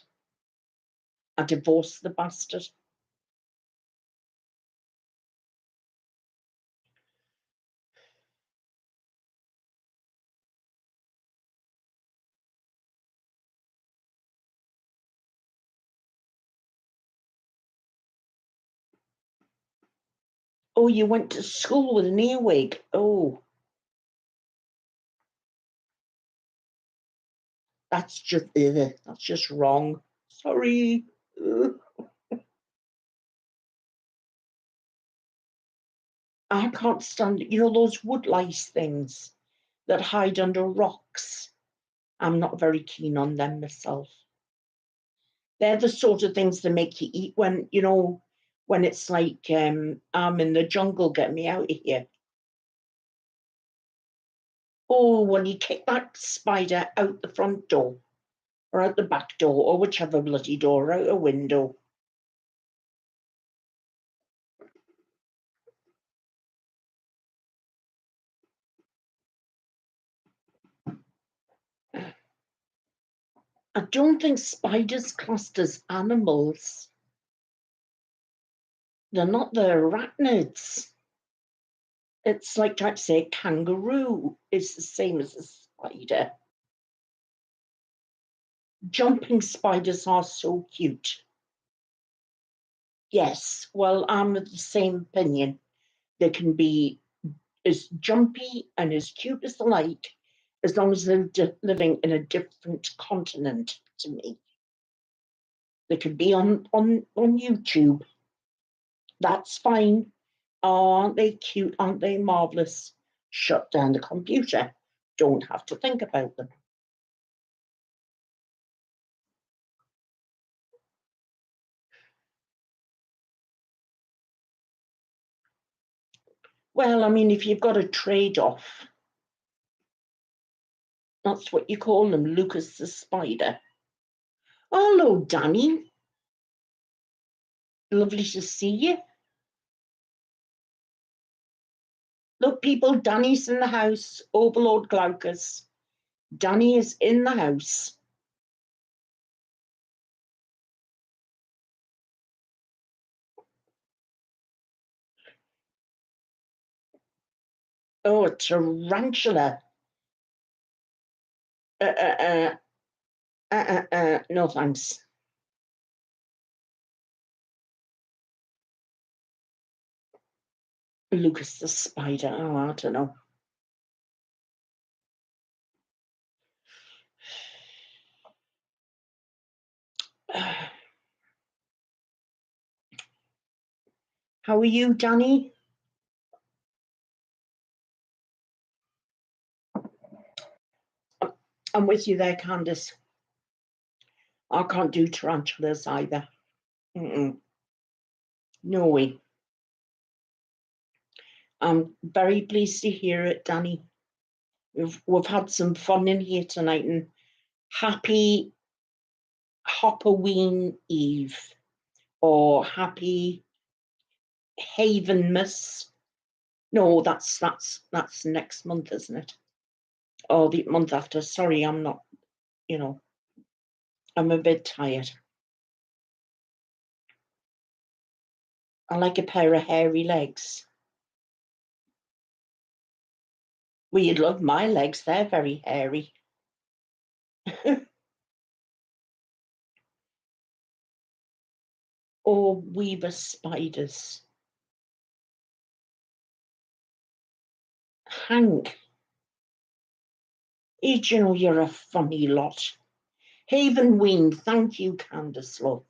I divorced the bastard. Oh, you went to school with an earwig. Oh, that's just wrong. Sorry. Ugh. I can't stand it. You know those wood lice things that hide under rocks? I'm not very keen on them myself. They're the sort of things that make you eat when, you know, when it's like, I'm in the jungle, get me out of here. Oh, when you kick that spider out the front door or out the back door or whichever bloody door, out a window. I don't think spiders classed as animals. They're not the arachnids. It's like trying to say a kangaroo is the same as a spider. Jumping spiders are so cute. Yes, well, I'm of the same opinion. They can be as jumpy and as cute as they like, as long as they're living in a different continent to me. They could be on YouTube. That's fine. Oh, aren't they cute? Aren't they marvelous? Shut down the computer. Don't have to think about them. Well, I mean, if you've got a trade-off, that's what you call them, Lucas the Spider. Hello, Danny. Lovely to see you. Look, people, Danny's in the house. Overlord Glaucus. Danny is in the house. Oh, a tarantula. No thanks. Lucas the Spider. Oh, I don't know. How are you, Danny? I'm with you there, Candice. I can't do tarantulas either. Mm-mm. No way. I'm very pleased to hear it, Danny. We've had some fun in here tonight, and happy Hopperween Eve, or happy Havenmas. No, that's next month, isn't it? Or the month after. Sorry, I'm not, I'm a bit tired. I like a pair of hairy legs. Well, you'd love my legs, they're very hairy. Or weaver spiders. Hank, you know you're a funny lot. Haven Ween, thank you, Candace, love.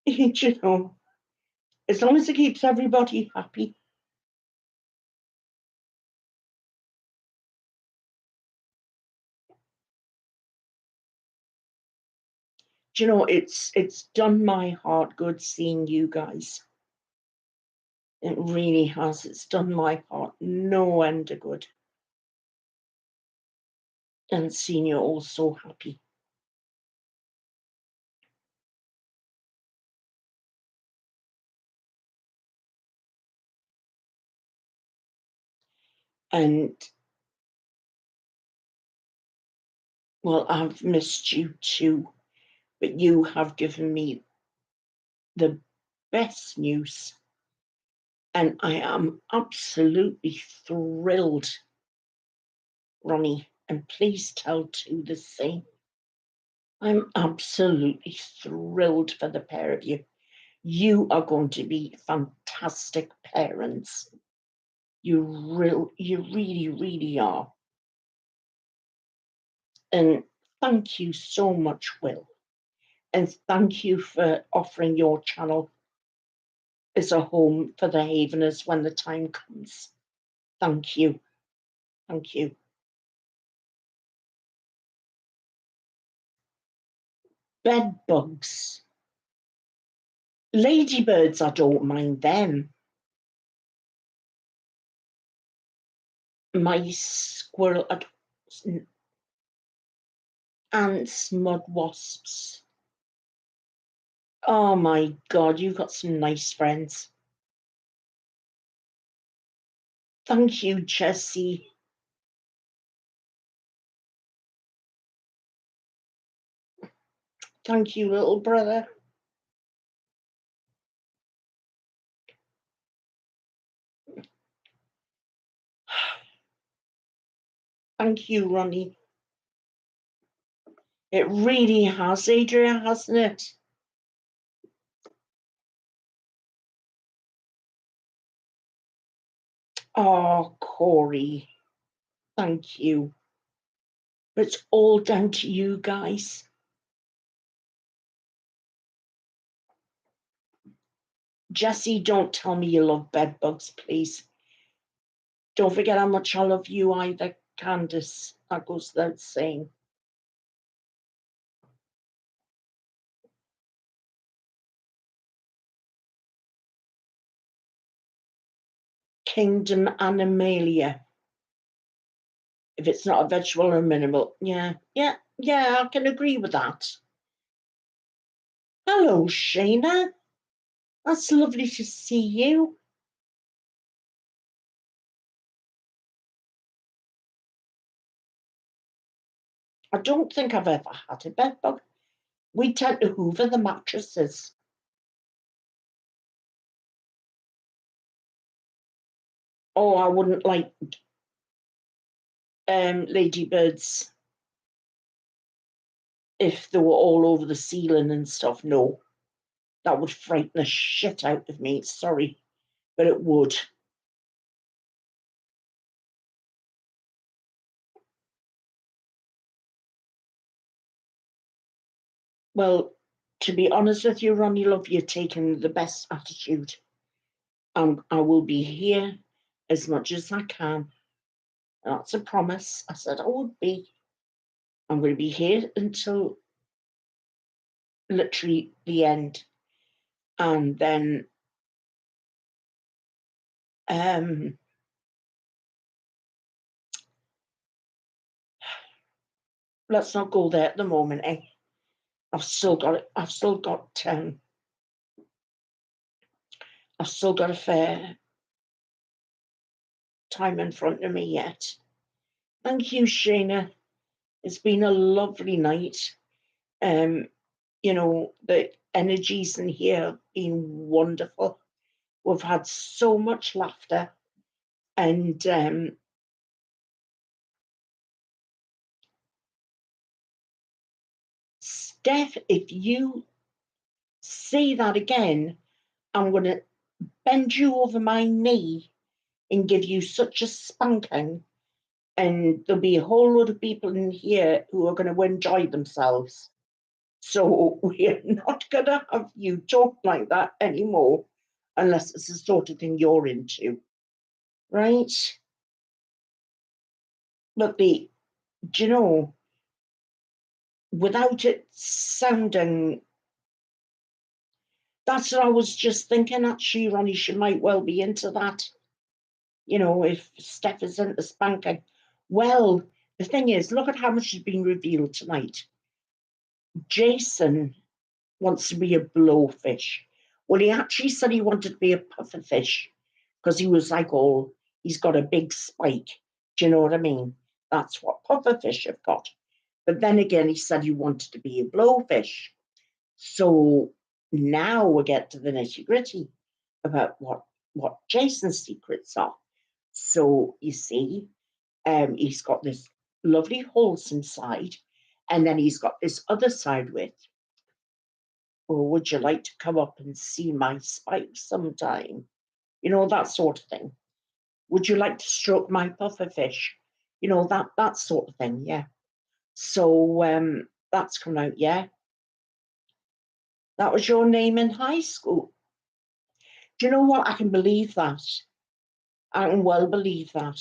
You know, as long as it keeps everybody happy. Do you know, it's done my heart good seeing you guys. It really has. It's done my heart no end of good. And seeing you all so happy. And, well, I've missed you too, but you have given me the best news. And I am absolutely thrilled, Ronnie, and please tell Tu the same. I'm absolutely thrilled for the pair of you. You are going to be fantastic parents. You really, really are. And thank you so much, Will. And thank you for offering your channel as a home for the Haveners when the time comes. Thank you. Thank you. Bed bugs. Ladybirds, I don't mind them. Mice, squirrel, ants, mud wasps. Oh my God, you've got some nice friends. Thank you, Jessie. Thank you, little brother. Thank you, Ronnie. It really has, Adrian, hasn't it? Oh, Corey, thank you. It's all down to you guys. Jessie, don't tell me you love bed bugs, please. Don't forget how much I love you either, Candace. That goes without saying. Kingdom Animalia. If it's not a vegetable or minimal. Yeah, I can agree with that. Hello, Shayna. That's lovely to see you. I don't think I've ever had a bed bug. We tend to hoover the mattresses. Oh, I wouldn't like ladybirds if they were all over the ceiling and stuff. No, that would frighten the shit out of me. Sorry, but it would. Well, to be honest with you, Ronnie, love, you're taking the best attitude. I will be here as much as I can. That's a promise. I said I would be. I'm going to be here until literally the end. And then let's not go there at the moment, eh? I've still got a fair time in front of me yet. Thank you, Shana. It's been a lovely night. You know, the energies in here have been wonderful. We've had so much laughter, and Steph, if you say that again, I'm going to bend you over my knee and give you such a spanking, and there'll be a whole lot of people in here who are going to enjoy themselves. So we're not going to have you talk like that anymore unless it's the sort of thing you're into, right? But do you know, without it sounding, that's what I was just thinking, actually, Ronnie, she might well be into that. You know, if Steph is into spanking. Well, the thing is, look at how much has been revealed tonight. Jason wants to be a blowfish. Well, he actually said he wanted to be a pufferfish because he was like, oh, he's got a big spike. Do you know what I mean? That's what pufferfish have got. But then again, he said he wanted to be a blowfish. So now we get to the nitty gritty about what Jason's secrets are. So you see, he's got this lovely wholesome side, and then he's got this other side with, or would you like to come up and see my spikes sometime? You know, that sort of thing. Would you like to stroke my pufferfish? You know, that sort of thing, yeah. So that's come out, yeah. That was your name in high school. Do you know what? I can believe that. I can well believe that.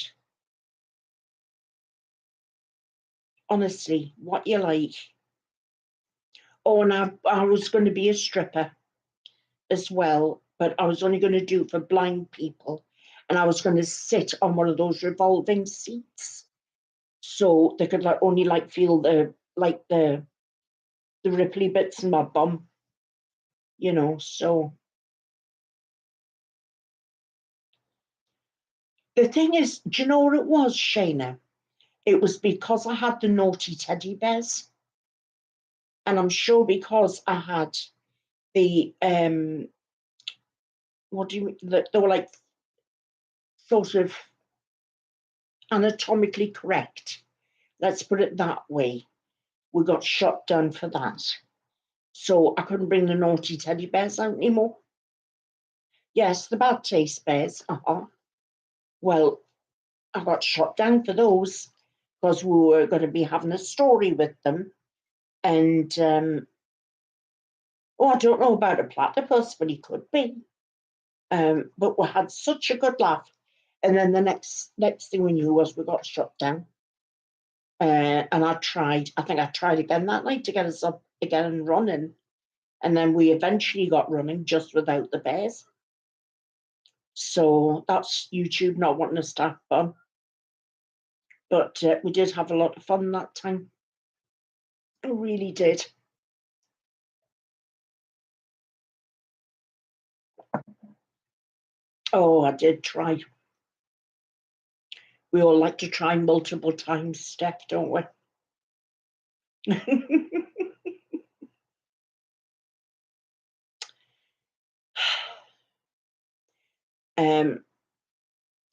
Honestly, what you like. Oh, and I was going to be a stripper as well, but I was only going to do it for blind people. And I was going to sit on one of those revolving seats, so they could only feel the ripply bits in my bum, you know. So the thing is, do you know what it was, Shana? It was because I had the naughty teddy bears, and I'm sure because I had the what do you mean? They were like sort of anatomically correct. Let's put it that way. We got shot down for that. So I couldn't bring the naughty teddy bears out anymore. Yes, the bad taste bears. Well, I got shot down for those because we were going to be having a story with them. And, I don't know about a platypus, but he could be. But we had such a good laugh. And then the next thing we knew was we got shut down. And I think I tried again that night to get us up again and running. And then we eventually got running just without the bears. So that's YouTube not wanting us to have fun. But we did have a lot of fun that time. We really did. Oh, I did try. We all like to try multiple times, Steph, don't we?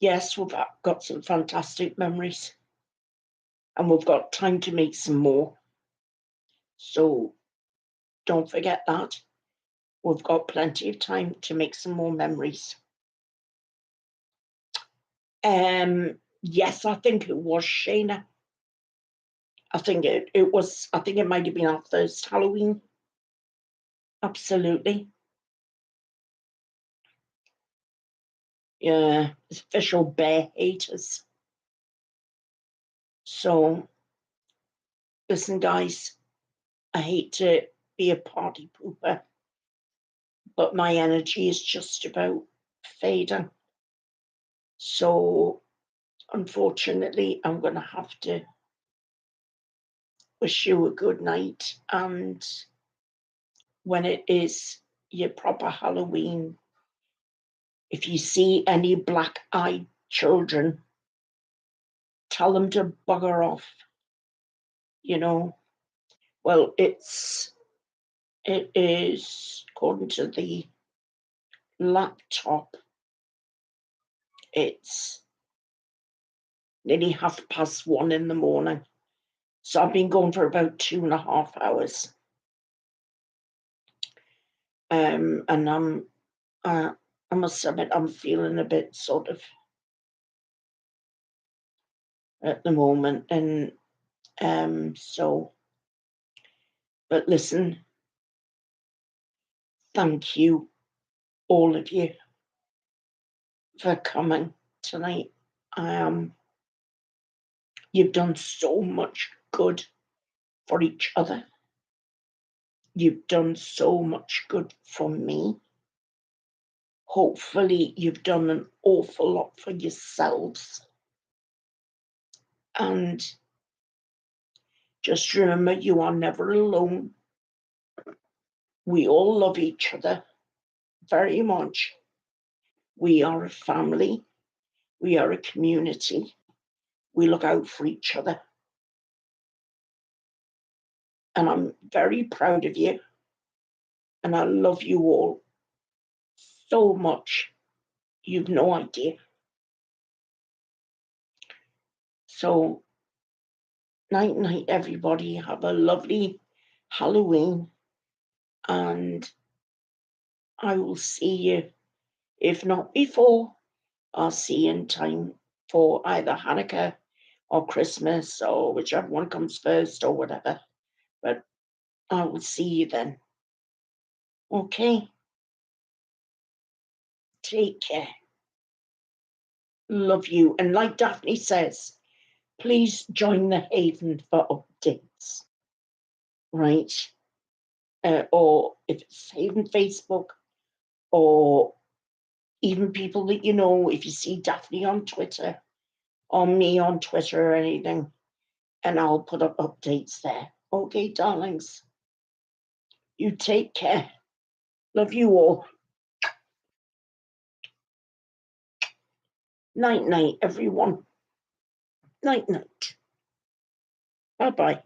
Yes, we've got some fantastic memories, and we've got time to make some more. So don't forget that. We've got plenty of time to make some more memories. Yes, I think it was Shana. I think it might have been our first Halloween. Absolutely. Yeah, official bear haters. So, listen, guys, I hate to be a party pooper, but my energy is just about fading. So unfortunately, I'm going to have to wish you a good night. And when it is your proper Halloween, if you see any black-eyed children, tell them to bugger off. You know, well, it is, according to the laptop, it's nearly 1:30 in the morning. So I've been going for about 2.5 hours. And I must admit, I'm feeling a bit sort of at the moment. And so, but listen, thank you, all of you, for coming tonight. You've done so much good for each other. You've done so much good for me. Hopefully, you've done an awful lot for yourselves. And just remember, you are never alone. We all love each other very much. We are a family. We are a community. We look out for each other. And I'm very proud of you. And I love you all so much. You've no idea. So, night, night, everybody. Have a lovely Halloween. And I will see you, if not before, I'll see you in time for either Hanukkah or Christmas or whichever one comes first or whatever. But I will see you then. Okay? Take care. Love you. And like Daphne says, please join the Haven for updates. Right? Or if it's Haven Facebook, or even people that you know, if you see Daphne on Twitter, or me on Twitter or anything, and I'll put up updates there. Okay, darlings? You take care. Love you all. Night, night, everyone. Night, night. Bye-bye.